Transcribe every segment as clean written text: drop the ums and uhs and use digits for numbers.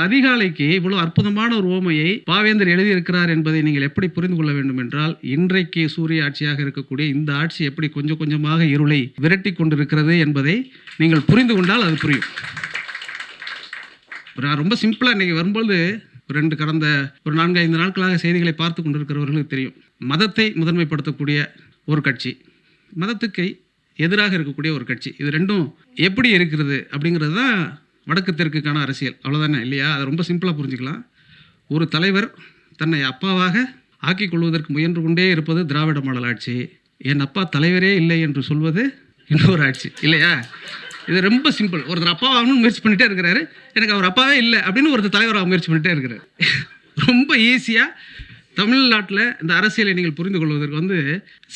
அதிகாலைக்கு இவ்வளவு அற்புதமான ஒரு உவமையை பாவேந்தர் எழுதியிருக்கிறார் என்பதை நீங்கள் எப்படி புரிந்து கொள்ள வேண்டும் என்றால், இன்றைக்கு சூரிய ஆட்சியாக இருக்கக்கூடிய இந்த ஆட்சி எப்படி கொஞ்சம் கொஞ்சமாக இருளை விரட்டி கொண்டிருக்கிறது என்பதை நீங்கள் புரிந்து கொண்டால் அது புரியும். ரொம்ப சிம்பிளாக இன்றைக்கி வரும்போது கடந்த ஒரு 4-5 நாட்களாக செய்திகளை பார்த்து கொண்டிருக்கிறவர்களுக்கு தெரியும். மதத்தை முதன்மைப்படுத்தக்கூடிய ஒரு கட்சி, மதத்துக்கு எதிராக இருக்கக்கூடிய ஒரு கட்சி, இது ரெண்டும் எப்படி இருக்கிறது அப்படிங்கிறது தான் வடக்கு தெற்குக்கான அரசியல். அவ்வளோதானே இல்லையா? அதை ரொம்ப சிம்பிளாக புரிஞ்சுக்கலாம். ஒரு தலைவர் தன்னை அப்பாவாக ஆக்கிக் கொள்வதற்கு முயன்று கொண்டே இருப்பது திராவிட மாடல் ஆட்சி. என் அப்பா தலைவரே இல்லை என்று சொல்வது இன்னொரு ஆட்சி, இல்லையா? இது ரொம்ப சிம்பிள். ஒருத்தர் அப்பாவாகணும்னு முயற்சி பண்ணிகிட்டே இருக்கிறாரு, எனக்கு அவர் அப்பாவே இல்லை அப்படின்னு ஒருத்தர் தலைவராக முயற்சி பண்ணிகிட்டே இருக்கிறார். ரொம்ப ஈஸியாக தமிழ்நாட்டில் இந்த அரசியலை நீங்கள் புரிந்து கொள்வதற்கு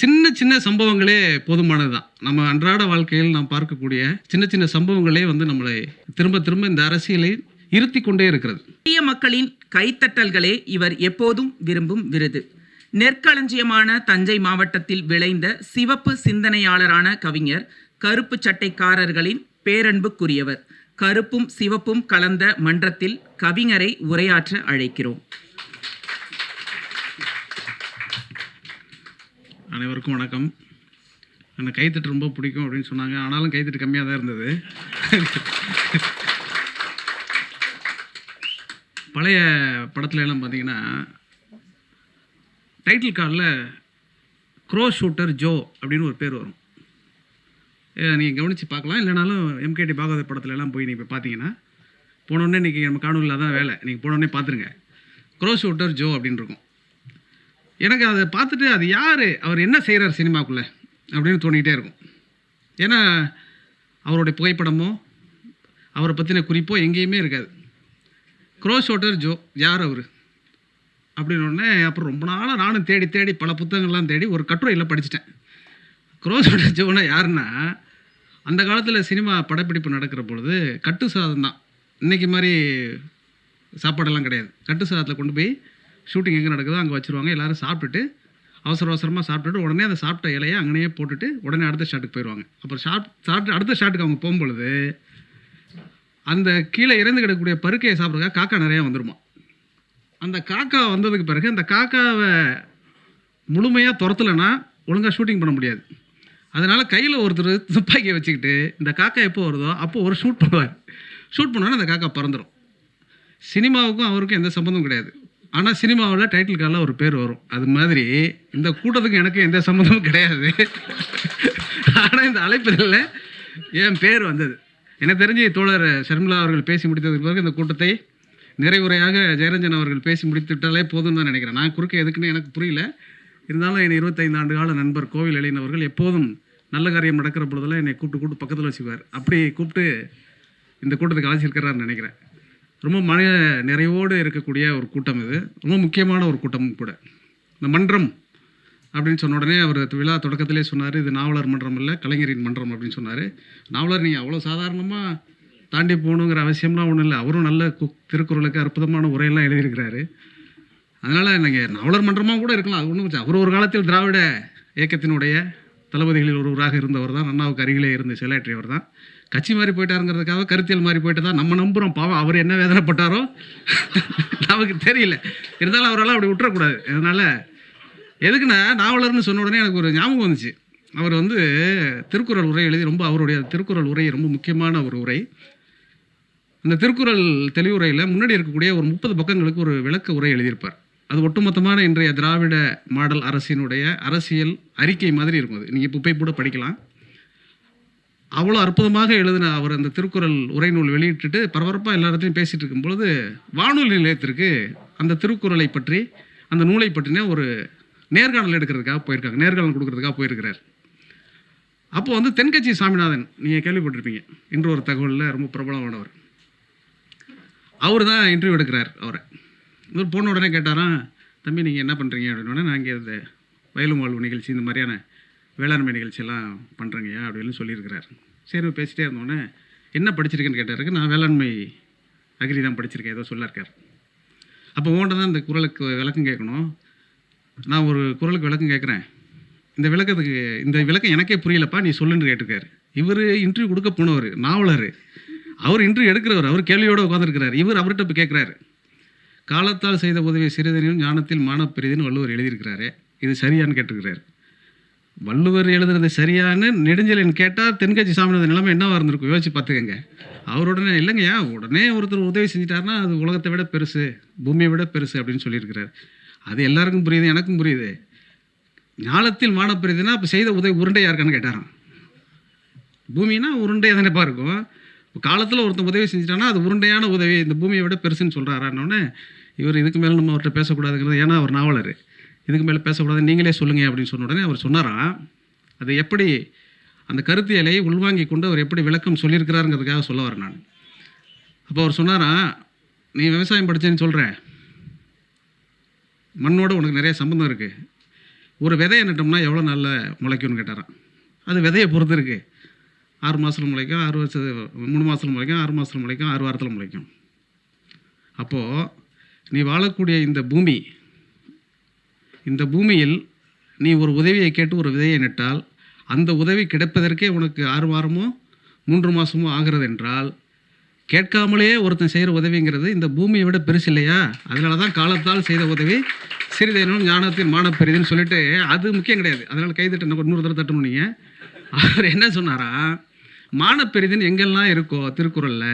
சின்ன சின்ன சம்பவங்களே போதுமானது தான். நம்ம அன்றாட வாழ்க்கையில் நாம் பார்க்கக்கூடிய சின்ன சின்ன சம்பவங்களே நம்மளை திரும்ப திரும்ப இந்த அரசியலை இருத்தி கொண்டே இருக்கிறது. இந்திய மக்களின் கைத்தட்டல்களே இவர் எப்போதும் விரும்பும் விருது. நெற்களஞ்சியமான தஞ்சை மாவட்டத்தில் விளைந்த சிவப்பு சிந்தனையாளரான கவிஞர், கருப்பு சட்டைக்காரர்களின் பேரன்புக்குரியவர். கருப்பும் சிவப்பும் கலந்த மன்றத்தில் கவிஞரை உரையாற்ற அழைக்கிறோம். அனைவருக்கும் வணக்கம். எனக்கு கைத்தட்டு ரொம்ப பிடிக்கும் அப்படின்னு சொன்னாங்க. ஆனாலும் கைத்தட்டு கம்மியாக தான் இருந்தது. பழைய படத்துல எல்லாம் பார்த்தீங்கன்னா டைட்டில் கார்டில் க்ரோ ஷூட்டர் ஜோ அப்படின்னு ஒரு பேர் வரும். நீங்கள் கவனித்து பார்க்கலாம். இல்லைனாலும் எம்கேடி பாகவதர் படத்துல எல்லாம் போய் நீங்கள் பார்த்தீங்கன்னா, போனோடனே இன்றைக்கி நம்ம காணொலியில் தான் வேலை, நீங்கள் போனோடனே பார்த்துருங்க. க்ரோ ஷூட்டர் ஜோ அப்படின்னு இருக்கும். எனக்கு அதை பார்த்துட்டு அது யார், அவர் என்ன செய்கிறார் சினிமாக்குள்ளே அப்படின்னு தோணிக்கிட்டே இருக்கும். ஏன்னா அவருடைய புகைப்படமோ அவரை பற்றின குறிப்போ எங்கேயுமே இருக்காது. க்ரோ ஷூட்டர் ஜோ யார் அவர் அப்படின்னோடனே அப்புறம் ரொம்ப நாளாக நானும் தேடி தேடி பல புத்தகங்கள்லாம் தேடி ஒரு கட்டுரையில் படிச்சுட்டேன். க்ரோ ஷூட்டர் ஜோனா யாருன்னா, அந்த காலத்தில் சினிமா படப்பிடிப்பு நடக்கிற பொழுது கட்டு சாதம் தான், இன்றைக்கி மாதிரி சாப்பாடெல்லாம் கிடையாது. கட்டு சாதத்தில் கொண்டு போய் ஷூட்டிங் எங்கே நடக்குதோ அங்கே வச்சுருவாங்க. எல்லோரும் சாப்பிட்டுட்டு அவசர அவசரமாக சாப்பிட்டுட்டு உடனே அந்த சாப்பிட்ட இலையை அங்கேயே போட்டுட்டு உடனே அடுத்த ஷாட்டுக்கு போயிடுவாங்க. அப்புறம் சாப்பிட்டு அடுத்த ஷாட்டுக்கு அவங்க போகும்பொழுது அந்த கீழே இறந்து கிடக்கக்கூடிய பருக்கையை சாப்பிட்றதுக்காக காக்கா நிறையா வந்துடுமா. அந்த காக்கா வந்ததுக்கு பிறகு அந்த காக்காவை முழுமையாக துரத்தலைன்னா ஒழுங்காக ஷூட்டிங் பண்ண முடியாது. அதனால் கையில் ஒருத்தர் துப்பாக்கியை வச்சுக்கிட்டு இந்த காக்கா எப்போ வருதோ அப்போ ஒரு ஷூட் பண்ணுவார். ஷூட் பண்ணோன்னா அந்த காக்கா பறந்துடும். சினிமாவுக்கும் அவருக்கும் எந்த சம்மந்தமும் கிடையாது. ஆனால் சினிமாவில் டைட்டில் கார்டில் ஒரு பேர் வரும். அது மாதிரி இந்த கூட்டத்துக்கு எனக்கு எந்த சம்மந்தமும் கிடையாது. ஆனால் இந்த அழைப்பதில் என் பேர் வந்தது. எனக்கு தெரிஞ்சு தோழர் ஷர்மிளா அவர்கள் பேசி முடித்ததுக்கு பிறகு இந்த கூட்டத்தை நிறைவுரையாக ஜெயரஞ்சன் அவர்கள் பேசி முடித்துவிட்டாலே போதும்னு தான் நினைக்கிறேன். நான் குறுக்க எதுக்குன்னு எனக்கு புரியல. இருந்தாலும் என் 25 ஆண்டு கால நண்பர் கோவில் எழின் அவர்கள் எப்போதும் நல்ல காரியம் நடக்கிற பொழுதெல்லாம் என்னை கூப்பிட்டு பக்கத்தில் வச்சுக்குவார். அப்படி கூப்பிட்டு இந்த கூட்டத்துக்கு அழைச்சிருக்கிறான்னு நினைக்கிறேன். ரொம்ப மன நிறைவோடு இருக்கக்கூடிய ஒரு கூட்டம் இது. ரொம்ப முக்கியமான ஒரு கூட்டமும் கூட. இந்த மன்றம் அப்படின்னு சொன்ன உடனே அவர் விழா தொடக்கத்திலே சொன்னார், இது நாவலர் மன்றம் இல்லை, கலைஞரின் மன்றம் அப்படின்னு சொன்னார். நாவலர் நீங்கள் அவ்வளோ சாதாரணமாக தாண்டி போகணுங்கிற அவசியம்லாம் ஒன்றும் இல்லை. அவரும் நல்ல திருக்குறளுக்கு அற்புதமான உரையெல்லாம் எழுதியிருக்கிறாரு. அதனால் நீங்கள் நாவலர் மன்றமாக கூட இருக்கலாம், அது ஒன்றும். அவர் ஒரு காலத்தில் திராவிட இயக்கத்தினுடைய தளபதிகளில் ஒருவராக இருந்தவர் தான். அண்ணாவுக்கு அருகிலே இருந்து செயலாற்றியவர் தான். கட்சி மாறி போயிட்டாருங்கிறதுக்காக கருத்தியல் மாறி போயிட்டு தான் நம்ம நம்புகிறோம். பாவம் அவர் என்ன வேதனைப்பட்டாரோ நமக்கு தெரியல. இருந்தாலும் அவரெல்லாம் அப்படி விட்டுறக்கூடாது. அதனால் எதுக்குன்னா, நாவலர்னு சொன்ன உடனே எனக்கு ஒரு ஞாபகம் வந்துச்சு. அவர் திருக்குறள் உரை எழுதி அவருடைய திருக்குறள் உரை ரொம்ப முக்கியமான ஒரு உரை. அந்த திருக்குறள் தெளிவுரையில் முன்னாடி இருக்கக்கூடிய ஒரு 30 பக்கங்களுக்கு ஒரு விளக்க உரை எழுதியிருப்பார். அது ஒட்டுமொத்தமான இன்றைய திராவிட மாடல் அரசினுடைய அரசியல் அறிக்கை மாதிரி இருக்கும். அது நீங்கள் இப்போ போய் கூட படிக்கலாம். அவ்வளோ அற்புதமாக எழுதின அவர் அந்த திருக்குறள் உரை நூல் வெளியிட்டுட்டு பரபரப்பாக எல்லா இடத்துலையும் பேசிகிட்டு இருக்கும்பொழுது வானொலி நிலையத்திற்கு அந்த திருக்குறளை பற்றி அந்த நூலை பற்றின ஒரு நேர்காணல் எடுக்கிறதுக்காக போயிருக்காங்க. நேர்காணல் கொடுக்கறதுக்காக போயிருக்கிறார். அப்போது தென்கட்சி சாமிநாதன், நீங்கள் கேள்விப்பட்டிருப்பீங்க, இன்று ஒரு தகவலில் ரொம்ப பிரபலமானவர். அவர் தான் இன்டர்வியூ எடுக்கிறார். அவரை இவர் போன உடனே கேட்டாராம், தம்பி நீங்கள் என்ன பண்ணுறீங்க அப்படின்னோடனே, நான் இங்கே இந்த வயலும் வாழ்வு நிகழ்ச்சி இந்த மாதிரியான வேளாண்மை நிகழ்ச்சியெல்லாம் பண்ணுறேங்கய்யா அப்படின்னு சொல்லியிருக்கிறார். சரி பேசிகிட்டே இருந்தோடனே, என்ன படிச்சிருக்கேன்னு கேட்டாருக்கு. நான் வேளாண்மை அக்ரி தான் படிச்சிருக்கேன், ஏதோ சொல்லியிருக்கார். அப்போ உங்கள்கிட்ட தான் இந்த குறளுக்கு விளக்கம் கேட்கணும். நான் ஒரு குறளுக்கு விளக்கம் கேட்குறேன், இந்த விளக்கம் எனக்கே புரியலப்பா, நீ சொல்லுன்னு கேட்டிருக்காரு. இவர் இன்டர்வியூ கொடுக்க போனவர் நாவலர். அவர் இன்று எடுக்கிறவர், அவர் கேள்வியோடு உட்காந்துருக்கிறார். இவர் அவர்கிட்ட போய் கேட்குறாரு, காலத்தால் செய்த உதவி சிறிதனிலும் ஞானத்தில் மானப்பெரிதுன்னு வள்ளுவர் எழுதியிருக்கிறாரு, இது சரியான்னு கேட்டிருக்கிறார். வள்ளுவர் எழுதுறது சரியான்னு நெடுஞ்செழியன் கேட்டால் தென்கட்சி சாமிநாதன் நிலைமை என்னவாக இருந்திருக்கும் யோசிச்சு பார்த்துக்கங்க. அவர் உடனே இல்லைங்கய்யா, உடனே ஒருத்தர் உதவி செஞ்சிட்டாருன்னா அது உலகத்தை விட பெருசு, பூமியை விட பெருசு அப்படின்னு சொல்லியிருக்கிறார். அது எல்லாருக்கும் புரியுது, எனக்கும் புரியுது. ஞானத்தில் மானப்பெரிதுன்னா இப்போ செய்த உதவி உருண்டையாக இருக்கான்னு கேட்டாராம். பூமினா உருண்டையாக தானேப்பா இருக்கும். காலத்தில் ஒருத்தன் உதவி செஞ்சிட்டான்னா அது உருண்டையான உதவி, இந்த பூமியை விட பெருசுன்னு சொல்கிறாரான்னொன்னே இவர் இதுக்கு மேலே நம்ம அவர்கிட்ட பேசக்கூடாதுங்கிறது, ஏன்னா அவர் நாவலர், இதுக்கு மேலே பேசக்கூடாது நீங்களே சொல்லுங்கள் அப்படின்னு சொன்ன உடனே அவர் சொன்னாராம், அது எப்படி அந்த கருத்தியலை உள்வாங்கி கொண்டு அவர் எப்படி விளக்கம் சொல்லியிருக்கிறாருங்கிறதுக்காக சொல்ல வரேன் நான். அப்போ அவர் சொன்னாராம், நீ விவசாயம் படித்தேன்னு சொல்கிற, மண்ணோட உனக்கு நிறைய சம்மந்தம் இருக்குது, ஒரு விதையை நட்டோம்னா எவ்வளோ நாளில் முளைக்கும்னு கேட்டாராம். அது விதையை பொறுத்து இருக்குது. 6 மாதத்தில் முளைக்கும், 3 மாதத்தில் முளைக்கும், 6 மாதத்தில் முளைக்கும், 6 வாரத்தில் முளைக்கும். அப்போது நீ வாழக்கூடிய இந்த பூமியில் நீ ஒரு உதவியை கேட்டு ஒரு விதையை நட்டால் அந்த உதவி கிடைப்பதற்கே உனக்கு 6 வாரமோ 3 மாதமோ ஆகிறது என்றால், கேட்காமலேயே ஒருத்தன் செய்கிற உதவிங்கிறது இந்த பூமியை விட பெருசு இல்லையா? அதனால தான் காலத்தால் செய்த உதவி சிறிதேனும் ஞானத்தின் மானப்பெரிதுன்னு சொல்லிட்டு, அது முக்கியம் கிடையாது. அதனால் கைதட்டு இன்னொரு தடவை தட்டணும். நீங்கள் அவர் என்ன சொன்னாரா, மானப்பெரிதுன்னு எங்கெல்லாம் இருக்கோ திருக்குறளில்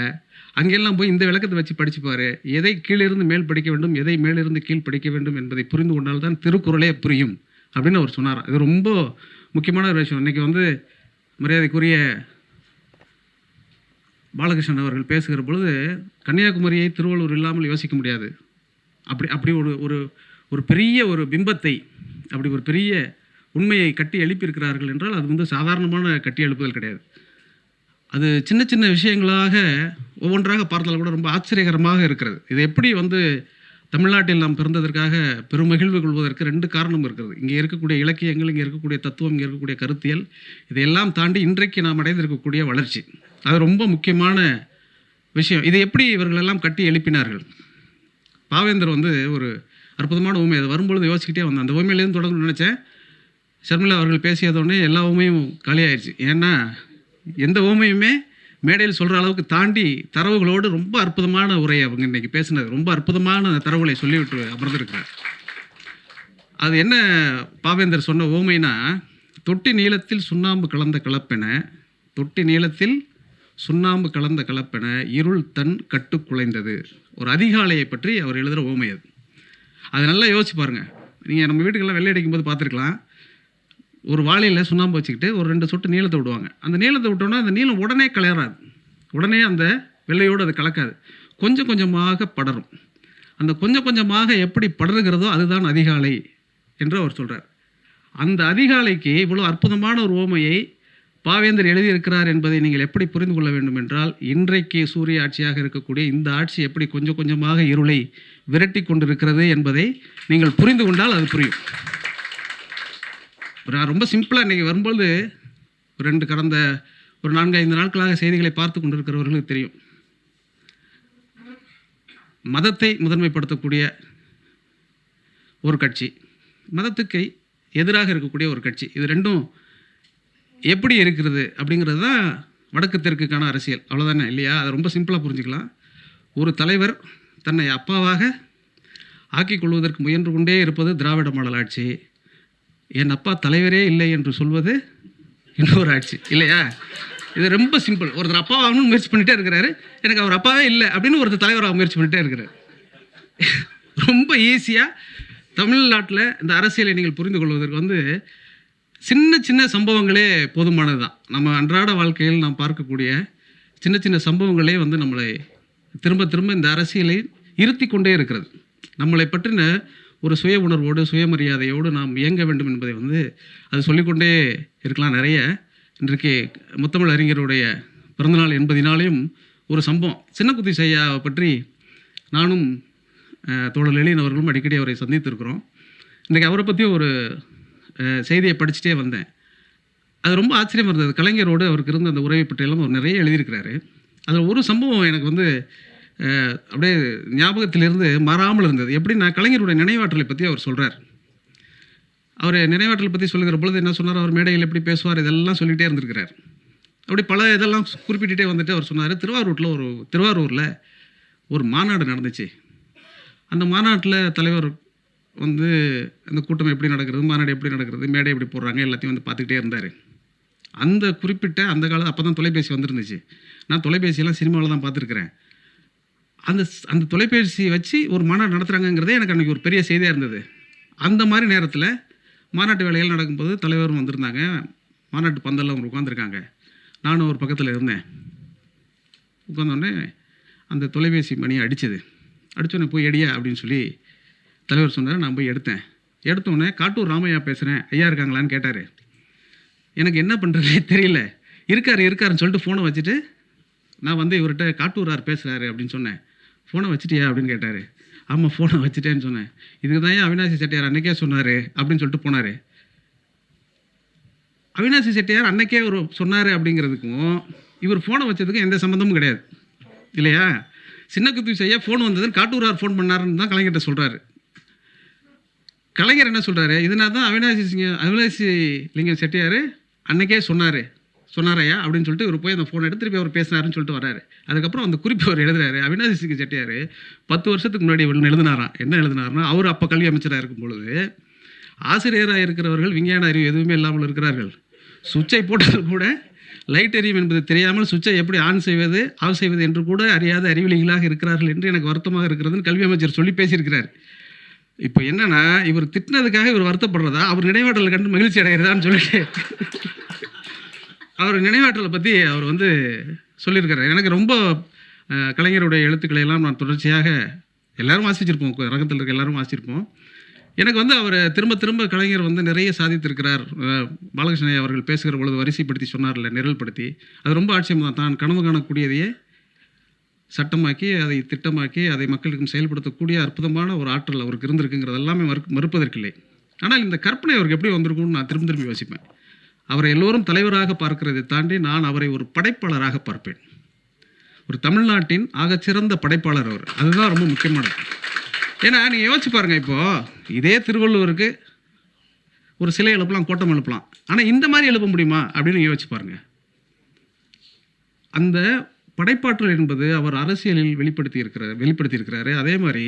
அங்கெல்லாம் போய் இந்த விளக்கத்தை வச்சு படிச்சுப்பார். எதை கீழிருந்து மேல் படிக்க வேண்டும், எதை மேலிருந்து கீழ் படிக்க வேண்டும் என்பதை புரிந்து கொண்டால்தான் திருக்குறளே புரியும் அப்படின்னு அவர் சொன்னாராம். இது ரொம்ப முக்கியமான ஒரு விஷயம். இன்றைக்கி மரியாதைக்குரிய பாலகிருஷ்ணன் அவர்கள் பேசுகிற பொழுது கன்னியாகுமரியை திருவள்ளூர் இல்லாமல் யோசிக்க முடியாது. அப்படி ஒரு பெரிய ஒரு பிம்பத்தை, அப்படி ஒரு பெரிய உண்மையை கட்டி எழுப்பியிருக்கிறார்கள் என்றால் அது சாதாரணமான கட்டி எழுப்புதல் கிடையாது. அது சின்ன சின்ன விஷயங்களாக ஒவ்வொன்றாக பார்த்தால் கூட ரொம்ப ஆச்சரியகரமாக இருக்கிறது. இது எப்படி தமிழ்நாட்டில் நாம் பிறந்ததற்காக பெருமகிழ்வு கொள்வதற்கு 2 காரணம் இருக்கிறது. இங்கே இருக்கக்கூடிய இலக்கியங்கள், இங்கே இருக்கக்கூடிய தத்துவம், இங்கே இருக்கக்கூடிய கருத்தியல், இதையெல்லாம் தாண்டி இன்றைக்கு நாம் அடைந்திருக்கக்கூடிய வளர்ச்சி, அது ரொம்ப முக்கியமான விஷயம். இதை எப்படி இவர்களெல்லாம் கட்டி எழுப்பினார்கள்? பாவேந்தர் ஒரு அற்புதமான உண்மை, அது வரும்பொழுது யோசிக்கிட்டே வந்தேன். அந்த உண்மையிலேருந்து தொடங்கணும்னு நினச்சேன். ஷர்மிளா அவர்கள் பேசியதோடனே எல்லா உண்மையும் காலியாயிடுச்சு. ஏன்னா எந்த உண்மையுமே மேடையில் சொல்கிற அளவுக்கு தாண்டி தரவுகளோடு ரொம்ப அற்புதமான உரை அவங்க இன்றைக்கி பேசினது, ரொம்ப அற்புதமான தரவுகளை சொல்லிவிட்டு அமர்ந்திருக்கிறார். அது என்ன பாவேந்தர் சொன்ன ஓமைனா, தொட்டி நீளத்தில் சுண்ணாம்பு கலந்த கலப்பென, தொட்டி நீளத்தில் சுண்ணாம்பு கலந்த கலப்பென இருள் தன் கட்டு குலைந்தது. ஒரு அதிகாலையை பற்றி அவர் எழுதுகிற ஓமை அது. அது நல்லா யோசிச்சு பாருங்கள். நீங்கள் நம்ம வீட்டுக்கெல்லாம் வெள்ளை அடிக்கும்போது பார்த்துருக்கலாம், ஒரு வாழையில் சுண்ணாம்பு வச்சுக்கிட்டு ஒரு 2 சொட்டு நீளத்தை விடுவாங்க. அந்த நீளத்தை விட்டோன்னா அந்த நீளம் உடனே கலராது, உடனே அந்த வெள்ளையோடு அது கலக்காது, கொஞ்சம் கொஞ்சமாக படரும். அந்த கொஞ்சம் கொஞ்சமாக எப்படி படருகிறதோ அதுதான் அதிகாலை என்று அவர் சொல்கிறார். அந்த அதிகாலைக்கு இவ்வளோ அற்புதமான ஒரு ஓமையை பாவேந்தர் எழுதியிருக்கிறார் என்பதை நீங்கள் எப்படி புரிந்து கொள்ள வேண்டும் என்றால், இன்றைக்கு சூரிய ஆட்சியாக இருக்கக்கூடிய இந்த ஆட்சி எப்படி கொஞ்சம் கொஞ்சமாக இருளை விரட்டி கொண்டிருக்கிறது என்பதை நீங்கள் புரிந்து கொண்டால் அது புரியும். ரொம்ப சிம்பிளாக இன்றைக்கி வரும்போது கடந்த 4-5 நாட்களாக செய்திகளை பார்த்து கொண்டிருக்கிறவர்களுக்கு தெரியும். மதத்தை முதன்மைப்படுத்தக்கூடிய ஒரு கட்சி, மதத்துக்கு எதிராக இருக்கக்கூடிய ஒரு கட்சி, இது ரெண்டும் எப்படி இருக்கிறது அப்படிங்கிறது தான் வடக்கு தெற்குக்கான அரசியல். அவ்வளோதானே இல்லையா? அதை ரொம்ப சிம்பிளாக புரிஞ்சுக்கலாம். ஒரு தலைவர் தன்னை அப்பாவாக ஆக்கிக் கொள்வதற்கு முயன்று கொண்டே இருப்பது திராவிட மாடல் ஆட்சி. என் அப்பா தலைவரே இல்லை என்று சொல்வது இன்னொரு ஆட்சி, இல்லையா? இது ரொம்ப சிம்பிள். ஒருத்தர் அப்பாவாகணும்னு முயற்சி பண்ணிகிட்டே இருக்கிறாரு, எனக்கு அவர் அப்பாவே இல்லை அப்படின்னு ஒருத்தர் தலைவராக முயற்சி பண்ணிகிட்டே இருக்கிறார். ரொம்ப ஈஸியாக தமிழ்நாட்டில் இந்த அரசியலை நீங்கள் புரிந்து கொள்வதற்கு சின்ன சின்ன சம்பவங்களே போதுமானது தான். நம்ம அன்றாட வாழ்க்கையில் நாம் பார்க்கக்கூடிய சின்ன சின்ன சம்பவங்களே நம்மளை திரும்ப திரும்ப இந்த அரசியலை இருத்தி கொண்டே இருக்கிறது. நம்மளை பற்றின ஒரு சுய உணர்வோடு சுயமரியாதையோடு நாம் இயங்க வேண்டும் என்பதை அது சொல்லிக்கொண்டே இருக்கலாம். நிறைய இன்றைக்கு முத்தமிழ் அறிஞருடைய பிறந்தநாள் என்பதினாலேயும் ஒரு சம்பவம், சின்னக்குத்தி ஐயாவை பற்றி நானும் தோழர் எழியன் அவர்களும் அடிக்கடி அவரை சந்தித்திருக்கிறோம். இன்றைக்கி அவரை பற்றி ஒரு செய்தியை படிச்சுட்டே வந்தேன். அது ரொம்ப ஆச்சரியமாக இருந்தது. கலைஞரோடு அவருக்கு இருந்த அந்த உறவை பற்றியெல்லாம் அவர் நிறைய எழுதியிருக்கிறாரு. அதில் ஒரு சம்பவம் எனக்கு அப்படியே ஞாபகத்திலிருந்து மாறாமல் இருந்தது. எப்படின்னா, கலைஞருடைய நினைவாற்றலை பற்றி அவர் சொல்கிறார். அவர் நினைவாற்றலை பற்றி சொல்லுகிற பொழுது என்ன சொன்னார், அவர் மேடையில் எப்படி பேசுவார், இதெல்லாம் சொல்லிகிட்டே இருந்திருக்கிறார். அப்படி பல இதெல்லாம் குறிப்பிட்டுட்டே வந்துட்டு அவர் சொன்னார். திருவாரூரில் ஒரு மாநாடு நடந்துச்சு. அந்த மாநாட்டில் தலைவர் வந்து அந்த கூட்டம் எப்படி நடக்கிறது, மாநாடு எப்படி நடக்கிறது, மேடை எப்படி போடுறாங்க எல்லாத்தையும் வந்து பார்த்துக்கிட்டே இருந்தார். அந்த குறிப்பிட்ட அந்த காலத்தில் அப்போ தான் தொலைபேசி வந்துருந்துச்சு. நான் தொலைபேசியெல்லாம் சினிமாவில் தான் பார்த்துருக்குறேன். அந்த தொலைபேசி வச்சு ஒரு மாநாடு நடத்துகிறாங்கங்கிறதே எனக்கு அன்றைக்கி ஒரு பெரிய செய்தியாக இருந்தது. அந்த மாதிரி நேரத்தில் மாநாட்டு வேலைகள் நடக்கும்போது தலைவரும் வந்திருந்தாங்க. மாநாட்டு பந்தலில் அவங்க உட்காந்துருக்காங்க. நானும் ஒரு பக்கத்தில் இருந்தேன். உட்காந்தோடனே அந்த தொலைபேசி மணியை அடித்தோடனே போய் எடியா அப்படின்னு சொல்லி தலைவர் சொன்னார். நான் போய் எடுத்தோடனே காட்டூர் ராமையா பேசுகிறேன், ஐயா இருக்காங்களான்னு கேட்டார். எனக்கு என்ன பண்ணுறதே தெரியல. இருக்காருன்னு சொல்லிட்டு ஃபோனை வச்சுட்டு நான் வந்து இவர்கிட்ட காட்டூரார் பேசுகிறாரு அப்படின்னு சொன்னேன். ஃபோனை வச்சுட்டியா அப்படின்னு கேட்டார். ஆமாம் ஃபோனை வச்சுட்டேன்னு சொன்னேன். இதுக்கு தான் அவினாசி செட்டியார் அன்றைக்கே சொன்னார் அப்படின்னு சொல்லிட்டு போனார். அவினாசி செட்டியார் அன்றைக்கே ஒரு சொன்னார் அப்படிங்கிறதுக்கும் இவர் ஃபோனை வச்சதுக்கும் எந்த சம்மந்தமும் கிடையாது இல்லையா? சின்ன குத்து செய்ய ஃபோன் வந்ததுன்னு காட்டூரார் ஃபோன் பண்ணாருன்னு தான் கலைஞர்கிட்ட சொல்கிறாரு. கலைஞர் என்ன சொல்கிறாரு, இதனால தான் அவினாசி லிங்கம் செட்டியார் அன்றைக்கே சொன்னாரையா அப்படின்னு சொல்லிட்டு இவர் போய் அந்த ஃபோன் எடுத்து திருப்பி அவர் பேசினாருன்னு சொல்லிட்டு வர்றாரு. அதுக்கப்புறம் அந்த குறிப்பு அவர் எழுதுறாரு. அவினாசி செட்டியார் 10 வருஷத்துக்கு முன்னாடி எழுதினாராம். என்ன எழுதினார்னா, அவர் அப்போ கல்வி அமைச்சராக இருக்கும் பொழுது ஆசிரியராக இருக்கிறவர்கள் விஞ்ஞான அறிவு எதுவுமே இல்லாமல் இருக்கிறார்கள். சுவிட்சை போட்டால் கூட லைட் எரியும் என்பது தெரியாமல் சுவிட்சை எப்படி ஆன் செய்வது ஆஃப் செய்வது என்று கூட அறியாத அறிவிலிகளாக இருக்கிறார்கள் என்று எனக்கு வருத்தமாக இருக்கிறதுன்னு கல்வி அமைச்சர் சொல்லி பேசியிருக்கிறார். இப்போ என்னன்னா, இவர் திட்டினதுக்காக இவர் வருத்தப்படுறதா, அவர் நினைவாற்றலை கண்டு மகிழ்ச்சி அடைகிறதான்னு சொல்லிட்டு அவர் நினைவாற்றலை பற்றி அவர் வந்து சொல்லியிருக்கிறார். எனக்கு ரொம்ப கலைஞருடைய எழுத்துக்களை எல்லாம் நான் தொடர்ச்சியாக எல்லோரும் வாசிச்சிருப்போம், ரகத்தில் இருக்க எல்லோரும் வாசிச்சிருப்போம். எனக்கு வந்து அவர் திரும்ப கலைஞர் வந்து நிறைய சாதித்திருக்கிறார். பாலகிருஷ்ணன் அவர்கள் பேசுகிற பொழுது வரிசைப்படுத்தி சொன்னார்ல, நிரல்படுத்தி, அது ரொம்ப ஆட்சியம் தான். தான் கனவு காணக்கூடியதையே சட்டமாக்கி அதை திட்டமாக்கி அதை மக்களுக்கும் செயல்படுத்தக்கூடிய அற்புதமான ஒரு ஆற்றல் அவருக்கு இருந்திருக்குங்கிறது எல்லாமே மறுப்பதற்கில்லை. ஆனால் இந்த கற்பனை அவருக்கு எப்படி வந்திருக்கும்னு நான் திரும்பி யோசிப்பேன். அவரை எல்லோரும் தலைவராக பார்க்கிறதை தாண்டி நான் அவரை ஒரு படைப்பாளராக பார்ப்பேன். ஒரு தமிழ்நாட்டின் ஆகச்சிறந்த படைப்பாளர் அவர். அதுதான் ரொம்ப முக்கியமானது. ஏன்னா நீங்கள் யோசிச்சு பாருங்கள், இப்போது இதே திருவள்ளுவருக்கு ஒரு சிலை எழுப்பலாம், கோட்டம் எழுப்பலாம். ஆனால் இந்த மாதிரி எழுப்ப முடியுமா அப்படின்னு யோசிச்சு பாருங்கள். அந்த படைப்பாற்றல் என்பது அவர் அரசியலில் வெளிப்படுத்தியிருக்கிறாரு. அதே மாதிரி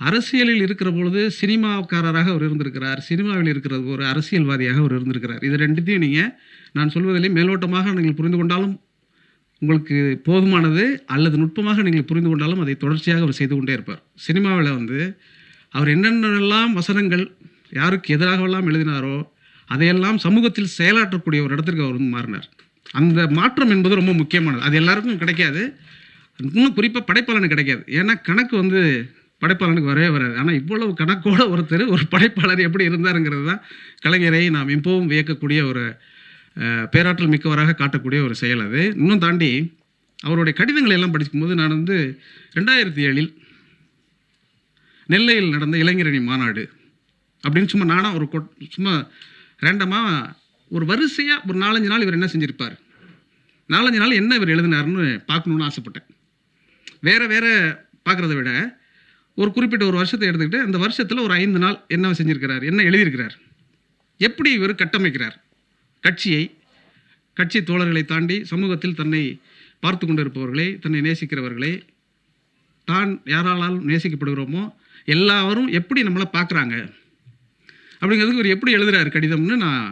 அரசியலில் இருக்கிற பொழுது சினிமாக்காரராக அவர் இருந்திருக்கிறார். சினிமாவில் இருக்கிற ஒரு அரசியல்வாதியாக அவர் இருந்திருக்கிறார். இது ரெண்டுத்தையும் நான் சொல்வதிலே மேலோட்டமாக நீங்கள் புரிந்து கொண்டாலும் உங்களுக்கு போதுமானது, அல்லது நுட்பமாக நீங்கள் புரிந்து கொண்டாலும் அதை தொடர்ச்சியாக அவர் செய்து கொண்டே இருப்பார். சினிமாவில் வந்து அவர் என்னென்னலாம் வசனங்கள் யாருக்கு எதிராகவெல்லாம் எழுதினாரோ அதையெல்லாம் சமூகத்தில் செயலாற்றக்கூடிய ஒரு இடத்திற்கு அவர் வந்து மாறினார். அந்த மாற்றம் என்பது ரொம்ப முக்கியமானது. அது எல்லாருக்கும் கிடைக்காது, இன்னும் குறிப்பாக படைப்பாளனுக்கு கிடைக்காது. ஏன்னா கணக்கு வந்து படைப்பாளனுக்கு வரவே வராது. ஆனால் இவ்வளவு கணக்கோட ஒரு படைப்பாளர் எப்படி இருந்தாருங்கிறது தான் கலைஞரை நாம் எப்பவும் வியக்கக்கூடிய ஒரு பேராற்றல் மிக்கவராக காட்டக்கூடிய ஒரு செயல். அது இன்னும் தாண்டி அவருடைய கடிதங்களை எல்லாம் படிக்கும்போது நான் வந்து 2007 நெல்லையில் நடந்த இளைஞரணி மாநாடு அப்படின்னு சும்மா நானாக சும்மா ரேண்டமாக ஒரு வரிசையாக ஒரு 4-5 நாள் இவர் என்ன செஞ்சுருப்பார், 4-5 நாள் என்ன இவர் எழுதினார்னு பார்க்கணுன்னு ஆசைப்பட்டேன். வேறு பார்க்குறத விட ஒரு குறிப்பிட்ட ஒரு வருஷத்தை எடுத்துக்கிட்டு அந்த வருஷத்தில் ஒரு 5 நாள் என்ன செஞ்சுருக்கிறார், என்ன எழுதியிருக்கிறார், எப்படி இவர் கட்டமைக்கிறார் கட்சி தோழர்களை தாண்டி சமூகத்தில் தன்னை பார்த்து கொண்டிருப்பவர்களை, தன்னை நேசிக்கிறவர்களை, தான் யாராலும் நேசிக்கப்படுகிறோமோ எல்லாரும் எப்படி நம்மளை பார்க்குறாங்க அப்படிங்கிறதுக்கு இவர் எப்படி எழுதுகிறார் கடிதம்னு நான்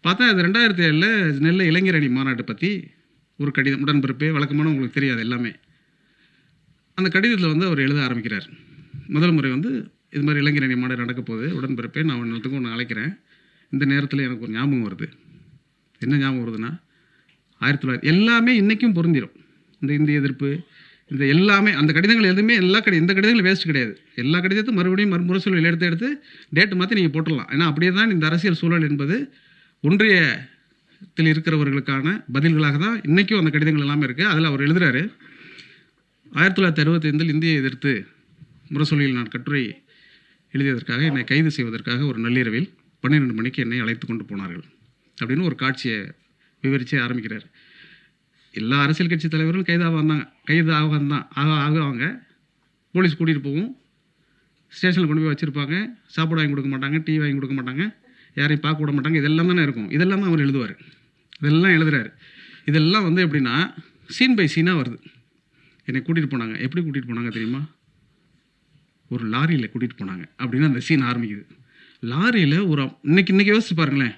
பார்த்தேன். அது 2007 நெல்லை இளைஞரணி மாநாட்டை பற்றி ஒரு கடிதம், உடன்பிறப்பே வழக்கமான உங்களுக்கு தெரியாது எல்லாமே. அந்த கடிதத்தில் வந்து அவர் எழுத ஆரம்பிக்கிறார். முதல் முறை வந்து இது மாதிரி இளைஞரணி மாநாடு நடக்க போகுது, உடன்பிறப்பே நான் ஒன்று அழைக்கிறேன். இந்த நேரத்தில் எனக்கு ஒரு ஞாபகம் வருது. என்ன ஞாபகம் வருதுன்னா, 1900 எல்லாமே இன்றைக்கும் பொருந்திடும். இந்த இந்திய எதிர்ப்பு, இந்த எல்லாமே அந்த கடிதங்கள் எதுவுமே இந்த கடிதங்கள் வேஸ்ட் கிடையாது. எல்லா கடிதத்தையும் மறுபடியும் முரசொலியில் எடுத்து டேட்டு மாற்றி நீங்கள் போட்டுடலாம். ஏன்னா அப்படியே தான் இந்த அரசியல் சூழல் என்பது ஒன்றியத்தில் இருக்கிறவர்களுக்கான பதில்களாக தான் இன்றைக்கும் அந்த கடிதங்கள் எல்லாமே இருக்குது. அதில் அவர் எழுதுகிறாரு, 1965 இந்தியை எதிர்த்து முரசொலியில் நான் கட்டுரை எழுதியதற்காக என்னை கைது செய்வதற்காக ஒரு நள்ளிரவில் 12 மணிக்கு என்னை அழைத்து கொண்டு போனார்கள் அப்படின்னு ஒரு காட்சியை விவரித்து ஆரம்பிக்கிறார். எல்லா அரசியல் கட்சி தலைவர்களும் ஆகுவாங்க. போலீஸ் கூட்டிகிட்டு போகும், ஸ்டேஷனில் கொண்டு போய் வச்சுருப்பாங்க, சாப்பாடு வாங்கி கொடுக்க மாட்டாங்க, டீ வாங்கி கொடுக்க மாட்டாங்க, யாரையும் பார்க்க விட மாட்டாங்க. இதெல்லாம் தானே இருக்கும். இதெல்லாம் தான் அவர் எழுதுவார். இதெல்லாம் எழுதுகிறார். இதெல்லாம் வந்து எப்படின்னா சீன் பை சீனாக வருது. என்னை கூட்டிகிட்டு போனாங்க. எப்படி கூட்டிகிட்டு போனாங்க தெரியுமா? ஒரு லாரியில் கூட்டிகிட்டு போனாங்க அப்படின்னு அந்த சீன் ஆரம்பிக்குது. லாரியில் ஒரு இன்னைக்கு யோசிச்சு பாருங்களேன்,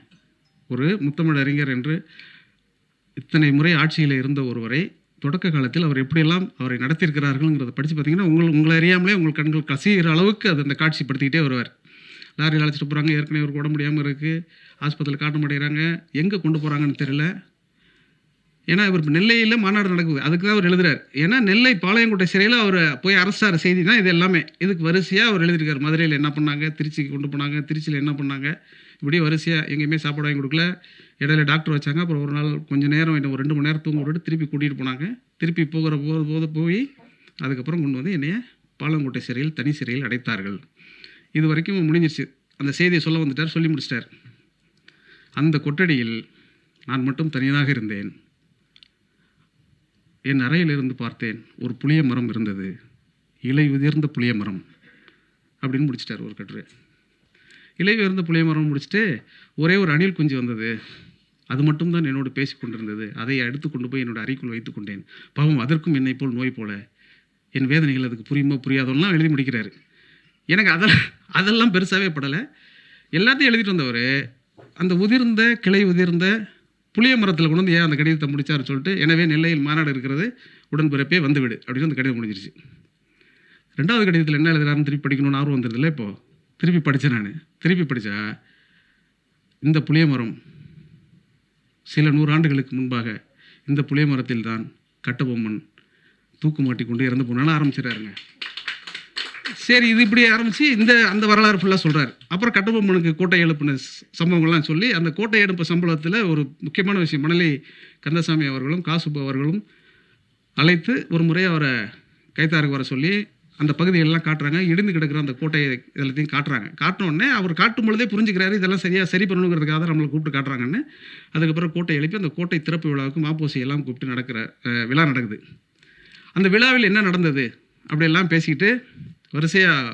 ஒரு முத்தமிழ் அறிஞர் என்று இத்தனை முறை ஆட்சியில் இருந்த ஒருவரை தொடக்க காலத்தில் அவர் எப்படியெல்லாம் அவரை நடத்தியிருக்கிறார்கள்ங்கிறத படித்து பார்த்தீங்கன்னா உங்களை அறியாமலே உங்கள் கண்கள் கசிகிற அளவுக்கு அது அந்த காட்சிப்படுத்திக்கிட்டே வருவார். லாரியில் அழைச்சிட்டு போகிறாங்க, ஏற்கனவே ஒரு உடம்பு முடியாமல் இருக்குது, ஆஸ்பத்திரியில் காட்ட மாட்டேங்கிறாங்க, எங்கே கொண்டு போகிறாங்கன்னு தெரியல. ஏன்னா இவர் நெல்லையில் மாநாடு நடக்குது, அதுக்கு தான் அவர் எழுதுறாரு. ஏன்னா நெல்லை பாளையங்கோட்டை சிறையில் அவர் போய் அரசார செய்தி தான் இது எல்லாமே. இதுக்கு வரிசையாக அவர் எழுதியிருக்காரு. மதுரையில் என்ன பண்ணாங்க, திருச்சிக்கு கொண்டு போனாங்க, திருச்சியில் என்ன பண்ணாங்க, இப்படி வரிசையாக எங்கேயுமே சாப்பாடு வாங்கி கொடுக்கல, இடையில டாக்டர் வச்சாங்க, அப்புறம் ஒரு நாள் கொஞ்சம் நேரம் ஒரு 2 மணி நேரம் தூங்க விட்டுட்டு திருப்பி கூட்டிகிட்டு போனாங்க. திருப்பி போகிற போது போய் அதுக்கப்புறம் கொண்டு வந்து என்னைய பாளையங்கோட்டை சிறையில் தனி சிறையில் அடைத்தார்கள். இது வரைக்கும் முடிஞ்சிருச்சு. அந்த செய்தியை சொல்ல வந்துட்டார், சொல்லி முடிச்சிட்டார். அந்த கொட்டடியில் நான் மட்டும் தனியாக இருந்தேன். என் அறையில் இருந்து பார்த்தேன், ஒரு புளிய மரம் இருந்தது, இலை உதிர்ந்த புளிய மரம் அப்படின்னு முடிச்சிட்டார் ஒரு கட்டுரை. இலை உதிர்ந்த புளிய மரம் முடிச்சுட்டு ஒரே ஒரு அணில் குஞ்சு வந்தது, அது மட்டும்தான் என்னோடு பேசி கொண்டிருந்தது, அதை எடுத்து கொண்டு போய் என்னோட அறைக்குள் வைத்து கொண்டேன். பாவம் அதற்கும் என்னை போல் நோய் போல, என் வேதனைகள் அதுக்கு புரியுமோ புரியாதோலாம் எழுதி முடிக்கிறாரு. எனக்கு அதெல்லாம் பெருசாகவே படலை. எல்லாத்தையும் எழுதிட்டு வந்தவர் அந்த உதிர்ந்த கிளை உதிர்ந்த புளிய மரத்தில் கொண்டு வந்து ஏன் அந்த கடிதத்தை முடிச்சார் சொல்லிட்டு, எனவே நெல்லையில் மாநாடு இருக்கிறது, உடன்பிறப்பே வந்துவிடு அப்படின்னு அந்த கடிதம் முடிஞ்சிருச்சு. 2வது கடிதத்தில் என்ன எழுதுறாருன்னு திருப்பி படிக்கணும்னு ஆர்வம் வந்துருதில்ல. இப்போது திருப்பி படித்தேன். நான் திருப்பி படித்தா இந்த புளிய மரம் சில 100 ஆண்டுகளுக்கு முன்பாக இந்த புளிய மரத்தில் தான் கட்டபொம்மன் தூக்கு மாட்டிக்கொண்டு இறந்து போனாலும் ஆரம்பிச்சிடறாருங்க. சரி, இது இப்படி ஆரம்பித்து அந்த வரலாறு ஃபுல்லாக சொல்கிறார். அப்புறம் கட்டபொம்மனுக்கு கோட்டை எழுப்பின சம்பவங்கள்லாம் சொல்லி, அந்த கோட்டை எழுப்பு சம்பவத்தில் ஒரு முக்கியமான விஷயம், மணலி கந்தசாமி அவர்களும் காசுப்பு அவர்களும் அழைத்து ஒரு முறை அவரை கைத்தாருக்கு வர சொல்லி அந்த பகுதிகளெல்லாம் காட்டுறாங்க. இடிந்து கிடக்கிற அந்த கோட்டையை எல்லாத்தையும் காட்டுறாங்க. காட்டினோடனே அவர் காட்டும் பொழுதே புரிஞ்சுக்கிறாரு, இதெல்லாம் சரி பண்ணணுங்கிறதுக்காக தான் நம்மளை கூப்பிட்டு காட்டுறாங்கன்னு. அதுக்கப்புறம் கோட்டை எழுப்பி அந்த கோட்டை திறப்பு விழாவுக்கு மாப்போசி எல்லாம் கூப்பிட்டு நடக்கிற விழா நடக்குது. அந்த விழாவில் என்ன நடந்தது அப்படியெல்லாம் பேசிக்கிட்டு வரிசையாக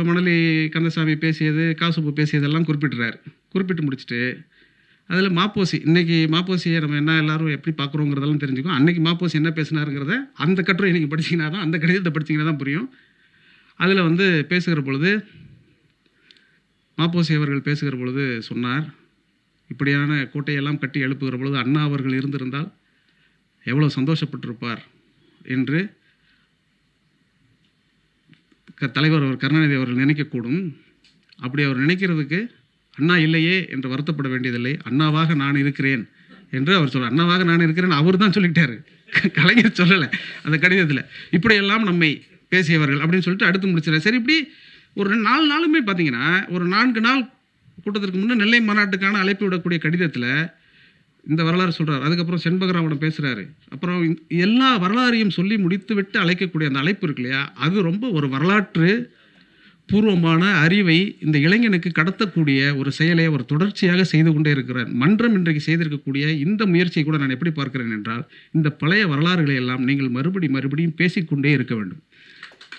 மணலி கந்தசாமி பேசியது, காசுப்பு பேசியதெல்லாம் குறிப்பிட்டுறாரு. குறிப்பிட்டு முடிச்சுட்டு அதில் மாப்போசி, இன்றைக்கி மாப்போசியை நம்ம என்ன எல்லோரும் எப்படி பார்க்குறோங்கிறதெல்லாம் தெரிஞ்சுக்கும். அன்றைக்கி மாப்போசி என்ன பேசினாருங்கிறத அந்த கட்டுரை இன்றைக்கி படிச்சிங்கன்னா தான், அந்த கடிதத்தை படிச்சிங்கன்னா தான் புரியும். அதில் வந்து பேசுகிற பொழுது மாப்போசி அவர்கள் பேசுகிற பொழுது சொன்னார், இப்படியான கோட்டையெல்லாம் கட்டி எழுப்புகிற பொழுது அண்ணா அவர்கள் இருந்திருந்தால் எவ்வளோ சந்தோஷப்பட்டிருப்பார் என்று தலைவர் அவர் கருணாநிதி அவர்கள் நினைக்கக்கூடும். அப்படி அவர் நினைக்கிறதுக்கு அண்ணா இல்லையே என்று வருத்தப்பட வேண்டியதில்லை, அண்ணாவாக நான் இருக்கிறேன் என்று அவர் சொல்கிறார். அண்ணாவாக நான் இருக்கிறேன் அவர் தான் சொல்லிக்கிட்டாரு, கலைஞர் சொல்லலை அந்த கடிதத்தில். இப்படியெல்லாம் நம்மை பேசியவர்கள் அப்படின்னு சொல்லிட்டு அடுத்து முடிச்சிடறாரு. சரி, இப்படி ஒரு 4 நாளுமே பார்த்தீங்கன்னா, ஒரு 4 நாள் கூட்டத்திற்கு முன்னே நெல்லை மாநாட்டுக்கான அழைப்பு விடக்கூடிய கடிதத்தில் இந்த வரலாறு சொல்கிறார். அதுக்கப்புறம் செண்பகராமன் பேசுகிறாரு. அப்புறம் எல்லா வரலாறையும் சொல்லி முடித்து விட்டு அழைக்கக்கூடிய அந்த அழைப்பு இருக்கு இல்லையா, அது ரொம்ப ஒரு வரலாற்று பூர்வமான அறிவை இந்த இளைஞனுக்கு கடத்தக்கூடிய ஒரு செயலை அவர் தொடர்ச்சியாக செய்து கொண்டே இருக்கிறார். மன்றம் இன்றைக்கு செய்திருக்கக்கூடிய இந்த முயற்சியை கூட நான் எப்படி பார்க்கிறேன் என்றால், இந்த பழைய வரலாறுகளை எல்லாம் நீங்கள் மறுபடியும் பேசிக்கொண்டே இருக்க வேண்டும்.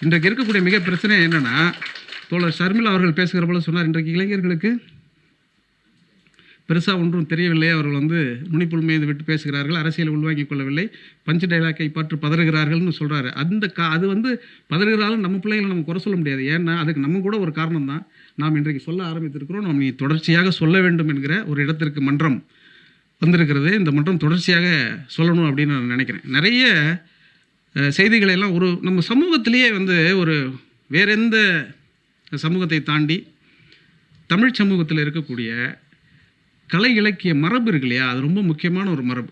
இன்றைக்கு இருக்கக்கூடிய மிக பிரச்சனை என்னென்னா, தோழர் ஷர்மிளா அவர்கள் பேசுகிற போல சொன்னார், இன்றைக்கு இளைஞர்களுக்கு பெருசாக ஒன்றும் தெரியவில்லை, அவர்கள் வந்து நுனிப்புல் மீது விட்டு பேசுகிறார்கள், அரசியல் உள்வாங்கிக் கொள்ளவில்லை, பஞ்சு டைலாக்கை பற்றி பதறுகிறார்கள்னு சொல்கிறாரு. அது வந்து பதறுகிறாலும் நம்ம பிள்ளைகளை நம்ம குறை சொல்ல முடியாது. ஏன்னா அதுக்கு நம்ம கூட ஒரு காரணம் தான். நாம் இன்றைக்கு சொல்ல ஆரம்பித்திருக்கிறோம், நாம் நீ தொடர்ச்சியாக சொல்ல வேண்டும் என்கிற ஒரு இடத்திற்கு மன்றம் வந்திருக்கிறது. இந்த மன்றம் தொடர்ச்சியாக சொல்லணும் அப்படின்னு நான் நினைக்கிறேன். நிறைய செய்திகளை எல்லாம் நம்ம சமூகத்திலேயே வந்து வேற எந்த சமூகத்தை தாண்டி தமிழ் சமூகத்தில் இருக்கக்கூடிய கலை இலக்கிய மரபு இருக்கு இல்லையா, அது ரொம்ப முக்கியமான ஒரு மரபு.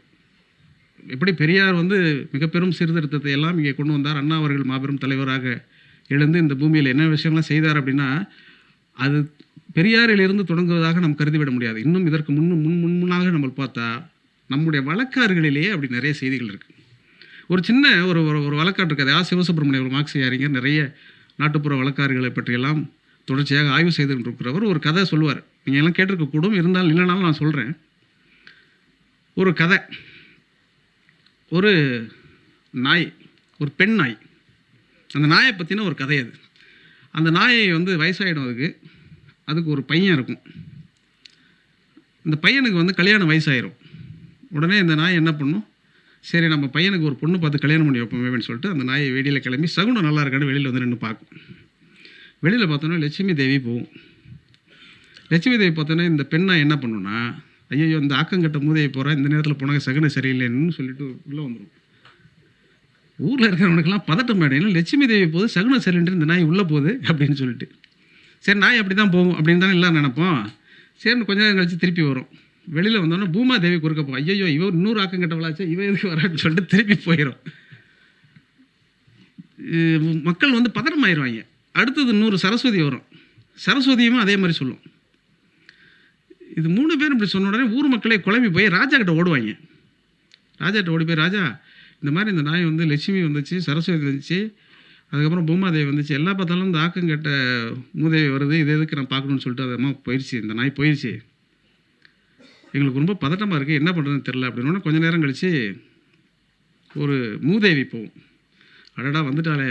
எப்படி பெரியார் வந்து மிக பெரும் சீர்திருத்தத்தை எல்லாம் இங்கே கொண்டு வந்தார், அண்ணா அவர்கள் மாபெரும் தலைவராக எழுந்து இந்த பூமியில் என்ன விஷயம்லாம் செய்தார் அப்படின்னா, அது பெரியாரிலிருந்து தொடங்குவதாக நாம் கருதிவிட முடியாது. இன்னும் இதற்கு முன்னாக நம்ம பார்த்தா நம்முடைய வழக்காறுகளிலேயே அப்படி நிறைய செய்திகள் இருக்குது. ஒரு சின்ன ஒரு வழக்காட்டு கதை, சிவசுப்ரமணியம் ஒரு மார்க்சிய அறிஞர் நிறைய நாட்டுப்புற வழக்காறுகளை பற்றியெல்லாம் தொடர்ச்சியாக ஆய்வு செய்து கொண்டிருக்கிறவர் ஒரு கதை சொல்லுவார். நீங்கள் எல்லாம் கேட்டிருக்கக்கூடும், இருந்தாலும் இல்லைனாலும் நான் சொல்கிறேன். ஒரு கதை, ஒரு நாய், ஒரு பெண் நாய், அந்த நாயை பற்றின ஒரு கதை. அந்த நாயை வந்து வயசாகிடும், அதுக்கு ஒரு பையன் இருக்கும். அந்த பையனுக்கு வந்து கல்யாண வயசாயிரும். உடனே இந்த நாய் என்ன பண்ணும், சரி நம்ம பையனுக்கு ஒரு பொண்ணு பார்த்து கல்யாணம் பண்ணி வைப்போமேன்னு சொல்லிட்டு அந்த நாயை வெளியில் கிளம்பி சகுனம் நல்லா இருக்கான்னு வெளியில் வந்து நின்று பார்க்கும். வெளியில் பார்த்தோன்னா லட்சுமி தேவி போகும். லட்சுமி தேவி பார்த்தோன்னா இந்த பெண்ணை என்ன பண்ணுன்னா, ஐயோ இந்த ஆக்கங்கட்ட மூதையை போகிறேன், இந்த நேரத்தில் போனாங்க சகுனம் சரியில்லைன்னு சொல்லிட்டு உள்ளே வந்துடும். ஊரில் இருக்கிறவனுக்கெல்லாம் பதட்டம் மேடையில் லட்சுமி தேவி போகுது, சகுனம் சரியில்லைன்னு இந்த நாய் உள்ளே போகுது அப்படின்னு சொல்லிட்டு, சரி நாய் அப்படி தான் போகும் அப்படின்னு தானே எல்லாம் நினைப்போம். சரின்னு கொஞ்ச நேரம் கழிச்சு திருப்பி வரும். வெளியில் வந்தோன்னா பூமாதேவி குறுக்க போ, ஐயோ இவ இன்னொரு ஆக்கம் கட்டவளாச்சு, இவ எதுக்கு வரான்னு சொல்லிட்டு திருப்பி போயிடும். மக்கள் வந்து பதட்டமாயிருவாங்க. அடுத்தது 100 சரஸ்வதி வரும். சரஸ்வதியும் அதே மாதிரி சொல்லும். இது 3 பேரும் இப்படி சொன்ன உடனே ஊர் மக்களே குழம்பி போய் ராஜா கிட்ட ஓடுவாங்க. ராஜாட்ட ஓடி போய், ராஜா இந்த மாதிரி இந்த நாய் வந்து லட்சுமி வந்துச்சு, சரஸ்வதி வந்துச்சு, அதுக்கப்புறம் பூமாதேவி வந்துச்சு, எல்லா பார்த்தாலும் இந்த ஆக்கங்கட்ட மூதேவி வருது, இது எதுக்கு நான் பார்க்கணுன்னு சொல்லிட்டு அது அம்மா போயிடுச்சு, இந்த நாய் போயிடுச்சு, எங்களுக்கு ரொம்ப பதட்டமாக இருக்குது, என்ன பண்ணுறதுன்னு தெரில அப்படின்னா கொஞ்சம் நேரம் கழித்து ஒரு மூதேவி போகும். அடடா வந்துட்டாலே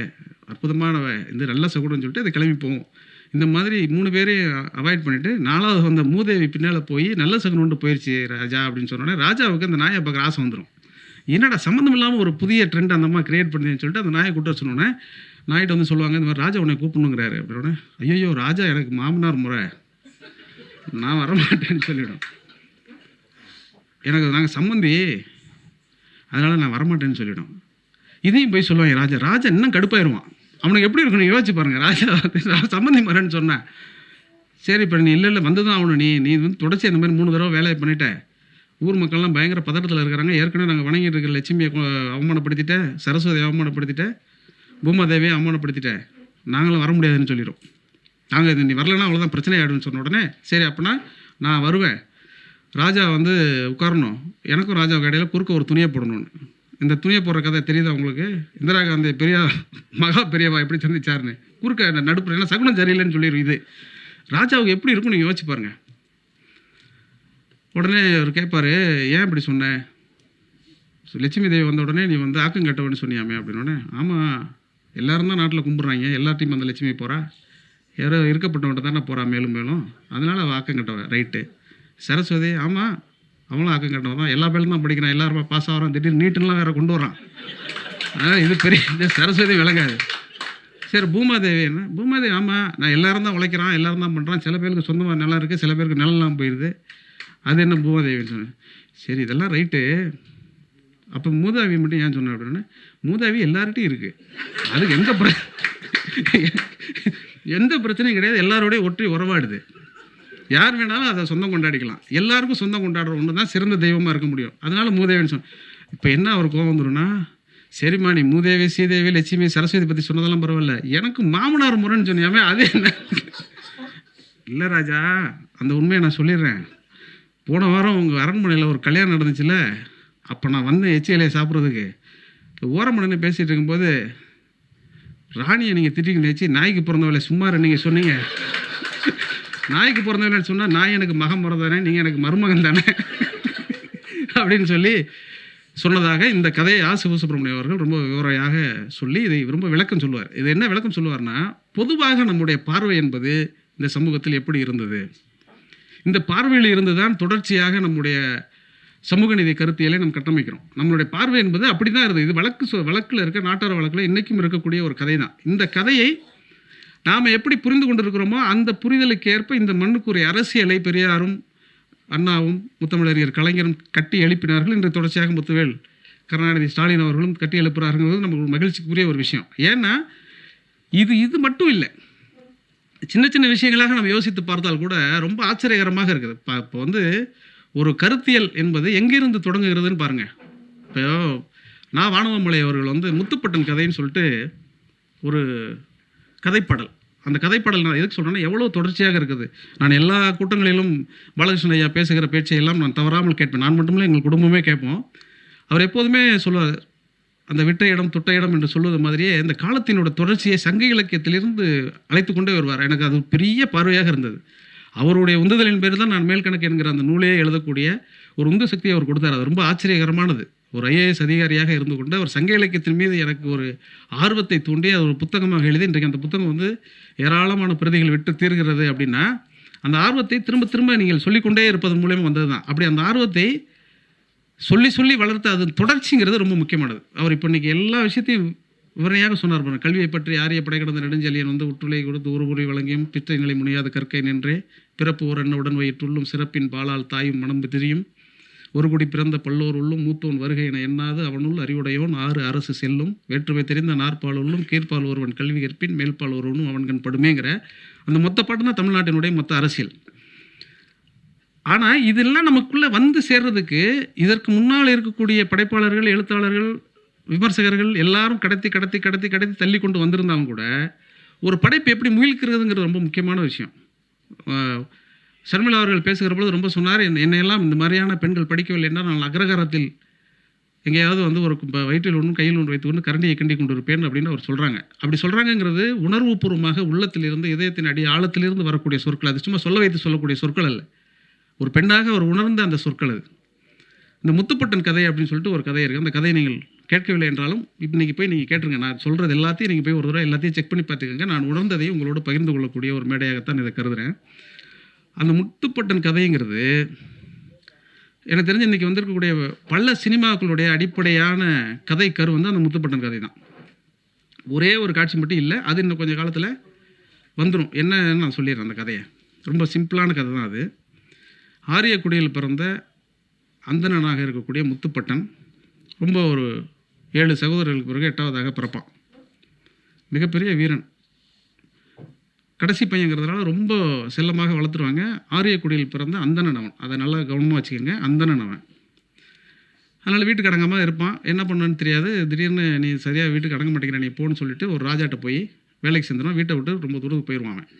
அற்புதமானவ, இந்த நல்ல சகுனம்னு சொல்லிட்டு அது கிளம்பி போகும். இந்த மாதிரி 3 பேரையும் அவாய்ட் பண்ணிவிட்டு 4வது வந்த மூதேவி பின்னால் போய் நல்ல சகுனம்னு போயிடுச்சு ராஜா அப்படின்னு சொன்னோன்னே ராஜாவுக்கு அந்த நாயை பார்க்குற ஆசை வந்துடும். என்னடா சம்மந்தம் இல்லாமல் ஒரு புதிய ட்ரெண்ட் அந்த மாதிரி க்ரியேட் பண்ணுதுன்னு சொல்லிட்டு அந்த நாயை கூட்ட சொன்னோன்னே நாய்கிட்ட வந்து சொல்லுவாங்க, இந்த மாதிரி ராஜா உன்னை கூப்பிடணுங்கிறாரு அப்படின்னோடனே, ஐயோ ராஜா எனக்கு மாமனார் முறை, நான் வரமாட்டேன்னு சொல்லிவிடும். எனக்கு நாங்கள் சம்மந்தி, அதனால் நான் வரமாட்டேன்னு சொல்லிவிடும். இதையும் போய் சொல்லுவாங்க ராஜா. ராஜா இன்னும் கடுப்பாயிருவான். அவனுக்கு எப்படி இருக்கணும் யோசிச்சு பாருங்கள். ராஜா சம்மந்தி மரேன்னு சொன்னேன். சரி இப்போ நீ இல்லை வந்து தான் ஆகணும், நீ வந்து தொடச்சி இந்த மாதிரி 3 தடவை வேலையை பண்ணிட்டேன், ஊர் மக்கள்லாம் பயங்கர பதட்டத்தில் இருக்கிறாங்க, ஏற்கனவே நாங்கள் வணங்கிட்டு இருக்கிற லட்சுமியை அவமானப்படுத்திட்டேன், சரஸ்வதியை அவமானப்படுத்திட்டேன், பூமாதேவியை அவமானப்படுத்திட்டேன், நாங்களும் வர முடியாதுன்னு சொல்லிடும். நாங்கள் நீ வரலன்னா அவ்வளோதான் பிரச்சனை ஆகிடுன்னு சொன்ன உடனே சரி அப்படின்னா நான் வருவேன், ராஜா வந்து உட்காரணும், எனக்கும் ராஜாவுக்கு இடையில குறுக்க ஒரு துணியை போடணும்னு. இந்த துணியை போடுற கதை தெரியுதா உங்களுக்கு? இந்திரா காந்தி மகா பெரியவா எப்படி சந்திச்சாருன்னு குறுக்க நடுப்புற, ஏன்னா சகுனம் சரியில்லைன்னு சொல்லிடும். இது ராஜாவுக்கு எப்படி இருக்கும் நீங்கள் யோசிச்சு பாருங்கள். உடனே அவர் கேட்பார், ஏன் இப்படி சொன்னேன், லட்சுமி தேவி வந்த உடனே நீ வந்து ஆக்கம் கட்டவன்னு சொன்னியாமே அப்படின்னோடனே, ஆமாம் எல்லோரும் தான் நாட்டில் கும்பிட்றாங்க, எல்லாத்தையும் அந்த லட்சுமி போகிறா, யாரோ இருக்கப்பட்டவன்ட்ட தானே போகிறா மேலும் மேலும், அதனால் அவள் ஆக்கம் கட்டவன் ரைட்டு. சரஸ்வதி ஆமாம் அவங்களும் ஆக்கம் கட்டவன் தான், எல்லா பேரும் தான் படிக்கிறான், எல்லாருமே பாஸ் ஆகிறான், திடீர்னு நீட்டுலாம் வேறு கொண்டு வரான், இது பெரிய இந்த சரஸ்வதி விளங்காது. சரி பூமாதேவி என்ன, பூமாதேவி ஆமாம் நான் எல்லோரும் தான் உழைக்கிறான், எல்லோரும் தான் பண்ணுறான், சில பேருக்கு சொந்தமாக நிலம் இருக்குது, சில பேருக்கு நிலம்லாம் போயிடுது, அது என்ன பூமாதேவின்னு சொன்னேன். சரி இதெல்லாம் ரைட்டு, அப்போ மூதாவி மட்டும் ஏன் சொன்னேன் அப்படின்னா, மூதாவி எல்லார்கிட்டையும் இருக்குது, அதுக்கு எந்த பிரச்சனையும் கிடையாது, எல்லாரோடையும் ஒற்றி உறவாடுது, யார் வேணாலும் அதை சொந்தம் கொண்டாடிக்கலாம், எல்லாருக்கும் சொந்தம் கொண்டாடுற ஒன்று தான் சிறந்த தெய்வமாக இருக்க முடியும், அதனால் மூதேவின்னு சொன்னேன். இப்போ என்ன அவர் கோபம் வந்துடும்னா, சரிம்மா நீ மூதேவி ஸ்ரீதேவி லட்சுமி சரஸ்வதி பற்றி சொன்னதெல்லாம் பரவாயில்ல, எனக்கு மாமனார் முறைன்னு சொன்னியாமே அது என்ன? இல்லை ராஜா அந்த உண்மையை நான் சொல்லிடுறேன், போன வாரம் உங்கள் அரண்மனையில் ஒரு கல்யாணம் நடந்துச்சுல்ல, அப்போ நான் வந்து எச்சி இலையை சாப்பிட்றதுக்கு ஓரமடனே பேசிகிட்டு இருக்கும்போது ராணியை நீங்கள் திட்டிங்க நினச்சி நாய்க்கு பிறந்தவளை சும்மா நீங்கள் சொன்னீங்க, நாய்க்கு பிறந்தவளைன்னு சொன்னால் நாய் எனக்கு மகன் பிறந்தானே, நீங்கள் எனக்கு மருமகன் தானே அப்படின்னு சொல்லி சொன்னதாக இந்த கதையை சிவசுப்ரமணியம் அவர்கள் ரொம்ப விவரையாக சொல்லி இதை ரொம்ப விளக்கம் சொல்லுவார். இது என்ன விளக்கம் சொல்லுவார்னா, பொதுவாக நம்முடைய பார்வை என்பது இந்த சமூகத்தில் எப்படி இருந்தது, இந்த பார்வையில் இருந்து தான் தொடர்ச்சியாக நம்முடைய சமூக நீதி கருத்தியலை நம்ம கட்டமைக்கிறோம். நம்மளுடைய பார்வை என்பது அப்படி தான் இருந்தது. இது வழக்கில் இருக்க நாட்டார வழக்கில் இன்றைக்கும் இருக்கக்கூடிய ஒரு கதை தான். இந்த கதையை நாம் எப்படி புரிந்து கொண்டிருக்கிறோமோ அந்த புரிதலுக்கு ஏற்ப இந்த மண்ணுக்குரிய அரசியலை பெரியாரும் அண்ணாவும் முத்தமிழறிஞர் கலைஞரும் கட்டி எழுப்பினார்கள். இன்று தொடர்ச்சியாக முத்துவேல் கருணாநிதி ஸ்டாலின் அவர்களும் கட்டி எழுப்புறாருங்கிறது நமக்கு மகிழ்ச்சிக்குரிய ஒரு விஷயம். ஏன்னா இது மட்டும் இல்லை, சின்ன சின்ன விஷயங்களாக நம்ம யோசித்து பார்த்தால் கூட ரொம்ப ஆச்சரியகரமாக இருக்குது. இப்போ வந்து ஒரு கருத்தியல் என்பது எங்கிருந்து தொடங்குகிறதுன்னு பாருங்கள். இப்போ நான் வானவமலை அவர்கள் வந்து முத்துப்பட்டன் கதைன்னு சொல்லிட்டு ஒரு கதைப்பாடல், அந்த கதைப்பாடல் நான் எதுக்கு சொல்கிறேன்னா எவ்வளோ தொடர்ச்சியாக இருக்குது. நான் எல்லா கூட்டங்களிலும் பாலகிருஷ்ணன் ஐயா பேசுகிற பேச்சையெல்லாம் நான் தவறாமல் கேட்பேன். நான் மட்டுமில்லை, எங்கள் குடும்பமே கேட்போம். அவர் எப்போதுமே சொல்லுவார், அந்த விட்ட இடம் தொட்ட இடம் என்று சொல்வது மாதிரியே இந்த காலத்தினோட தொடர்ச்சியை சங்க இலக்கியத்திலிருந்து அழைத்து கொண்டே வருவார். எனக்கு அது பெரிய பார்வையாக இருந்தது. அவருடைய உந்துதலின் பேர் தான் நான் மேல்கணக்கு என்கிற அந்த நூலையே எழுதக்கூடிய ஒரு உந்து சக்தியை அவர் கொடுத்தார். அது ரொம்ப ஆச்சரியகரமானது. ஒரு ஐஏஎஸ் அதிகாரியாக இருந்து கொண்டு அவர் சங்க இலக்கியத்தின் மீது எனக்கு ஒரு ஆர்வத்தை தூண்டி அது ஒரு புத்தகமாக எழுதி இன்றைக்கு அந்த புத்தகம் வந்து ஏராளமான பிரதிகள் விட்டு தீர்கிறது. அப்படின்னா அந்த ஆர்வத்தை திரும்ப திரும்ப நீங்கள் சொல்லிக்கொண்டே இருப்பதன் மூலமாக வந்தது தான். அப்படி அந்த ஆர்வத்தை சொல்லி சொல்லி வளர்த்து அது தொடர்ச்சிங்கிறது ரொம்ப முக்கியமானது. அவர் இப்போ இன்றைக்கி எல்லா விஷயத்தையும் விவரணையாக சொன்னார் பாருங்க. கல்வியை பற்றி ஆரிய படை கடந்த நெடுஞ்செழியன் வந்து உற்றுளை கொடுத்து ஒரு பொறி வழங்கியும் பிற்றை நிலை முனியாத கற்கை நின்றே பிறப்பு ஓர் என்ன உடன் வயிற்றுள்ளும் சிறப்பின் பாலால் தாயும் மனம் திரியும் ஒரு குடி பிறந்த பல்லோர் உள்ளும் மூத்தோன் வருகை என எண்ணாது அவனுள் அறிவுடையோன் ஆறு அரசு செல்லும் வேற்றுமை தெரிந்த நாற்பால் உள்ளும் கீழ்ப்பால் ஒருவன் கல்வி கற்பின் மேல்பால் ஒருவனும் அவன்கண் படுமேங்கிற அந்த மொத்த பாட்டு தான் தமிழ்நாட்டினுடைய மொத்த அரசியல். ஆனால் இதெல்லாம் நமக்குள்ளே வந்து சேர்றதுக்கு இதற்கு முன்னால் இருக்கக்கூடிய படைப்பாளர்கள், எழுத்தாளர்கள், விமர்சகர்கள் எல்லாரும் கடத்தி தள்ளி கொண்டு வந்திருந்தாலும் கூட ஒரு படைப்பு எப்படி முயல்கிறதுங்கிறது ரொம்ப முக்கியமான விஷயம். ஷர்மிளா அவர்கள் பேசுகிற பொழுது ரொம்ப சொன்னார், என்னையெல்லாம் இந்த மாதிரியான பெண்கள் படிக்கவில்லை என்றால் நான் அக்ரகாரத்தில் எங்கேயாவது வந்து ஒரு வயிற்றில் ஒன்றும் கையில் ஒன்று வைத்து கொண்டு கரண்டியை கிண்டி கொண்டு இருப்பேன் அப்படின்னு அவர் சொல்கிறாங்க. அப்படி சொல்கிறாங்கங்கிறது உணர்வுபூர்வமாக உள்ளத்திலிருந்து இதயத்தின் அடி ஆழத்திலிருந்து வரக்கூடிய சொற்கள். அது சும்மா சொல்ல வைத்து சொல்லக்கூடிய சொற்கள் அல்ல, ஒரு பெண்ணாக அவர் உணர்ந்த அந்த சொற்கள். அது இந்த முத்துப்பட்டன் கதை அப்படின்னு சொல்லிட்டு ஒரு கதை இருக்குது. அந்த கதையை நீங்கள் கேட்கவில்லை என்றாலும் இன்றைக்கி போய் நீங்கள் கேட்டுருங்க. நான் சொல்கிறது எல்லாத்தையும் நீங்கள் போய் ஒரு தடவை எல்லாத்தையும் செக் பண்ணி பார்த்துக்கோங்க. நான் உணர்ந்ததையும் உங்களோட பகிர்ந்து கொள்ளக்கூடிய ஒரு மேடையாகத்தான் இதை கருதுகிறேன். அந்த முத்துப்பட்டன் கதைங்கிறது எனக்கு தெரிஞ்சு இன்றைக்கி வந்திருக்கக்கூடிய பல சினிமாக்களுடைய அடிப்படையான கதை கரு வந்து அந்த முத்துப்பட்டன் கதை தான். ஒரே ஒரு காட்சி மட்டும் இல்லை, அது இன்னும் கொஞ்சம் காலத்தில் வந்துடும். என்னன்னு நான் சொல்லிடுறேன். அந்த கதையை ரொம்ப சிம்பிளான கதை தான் அது. ஆரியக்குடியில் பிறந்த அந்தணனாக இருக்கக்கூடிய முத்துப்பட்டன் ரொம்ப ஒரு 7 சகோதரர்களுக்கு பிறகு 8வதாக பிறப்பான். மிகப்பெரிய வீரன், கடைசி பையங்கிறதுனால ரொம்ப செல்லமாக வளர்த்துருவாங்க. ஆரியக்குடியில் பிறந்த அந்தணன் அவன், அதை நல்லா கவனமாக வச்சுக்கோங்க. அந்தணன் அவன், அதனால் வீட்டுக்கு அடங்காமல் இருப்பான். என்ன பண்ணுன்னு தெரியாது. திடீர்னு நீ சரியாக வீட்டுக்கு அடங்க மாட்டேங்கிற, நீ போன்னு சொல்லிட்டு ஒரு ராஜாட்ட போய் வேலைக்கு சேர்ந்துடும். வீட்டை விட்டு ரொம்ப தூரத்துக்கு போயிடுவான் அவன்.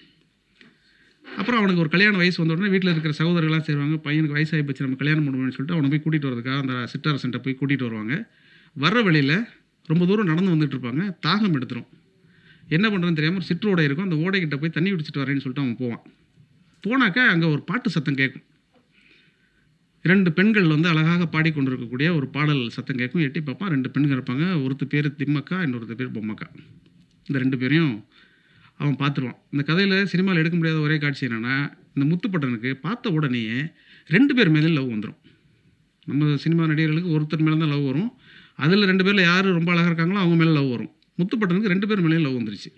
அப்புறம் அவனுக்கு ஒரு கல்யாண வயசு வந்த உடனே வீட்டில் இருக்கிற சகோதரர்களாக சேருவாங்க. பையனுக்கு வயசாகி போச்சு, நம்ம கல்யாணம் பண்ணுவோம்னு சொல்லிட்டு அவனை போய் கூட்டிகிட்டு வரதுக்காக அந்த சிற்றரசன்ட்ட போய் கூட்டிகிட்டு வருவாங்க. வர்ற வழியில் ரொம்ப தூரம் நடந்து வந்துட்டு இருப்பாங்க. தாகம் எடுத்துரும். என்ன பண்ணுறதுன்னு தெரியாமல் ஒரு சிற்றோடை இருக்கும். அந்த ஓடைக்கிட்ட போய் தண்ணி குடிச்சிட்டு வரேன்னு சொல்லிட்டு அவன் போவான். போனாக்கா அங்கே ஒரு பாட்டு சத்தம் கேட்கும். 2 பெண்கள் வந்து அழகாக பாடிக்கொண்டிருக்கக்கூடிய ஒரு பாடல் சத்தம் கேட்கும். எட்டி பார்ப்பான், 2 பெண்கள் இருப்பாங்க. ஒருத்தர் பேர் திம்மக்கா, இன்னொருத்தர் பேர் பொம்மக்கா. இந்த 2 பேரையும் அவன் பார்த்துருவான். இந்த கதையில் சினிமாவில் எடுக்க முடியாத ஒரே காட்சி என்னென்னா, இந்த முத்துப்பட்டனுக்கு பார்த்த உடனேயே 2 பேர் மேலே லவ் வந்துடும். நம்ம சினிமா நடிகர்களுக்கு ஒருத்தர் மேலே தான் லவ் வரும். அதில் 2 பேரில் யார் ரொம்ப அழகாக இருக்காங்களோ அவங்க மேலே லவ் வரும். முத்துப்பட்டனுக்கு 2 பேர் மேலேயும் லவ் வந்துருச்சு.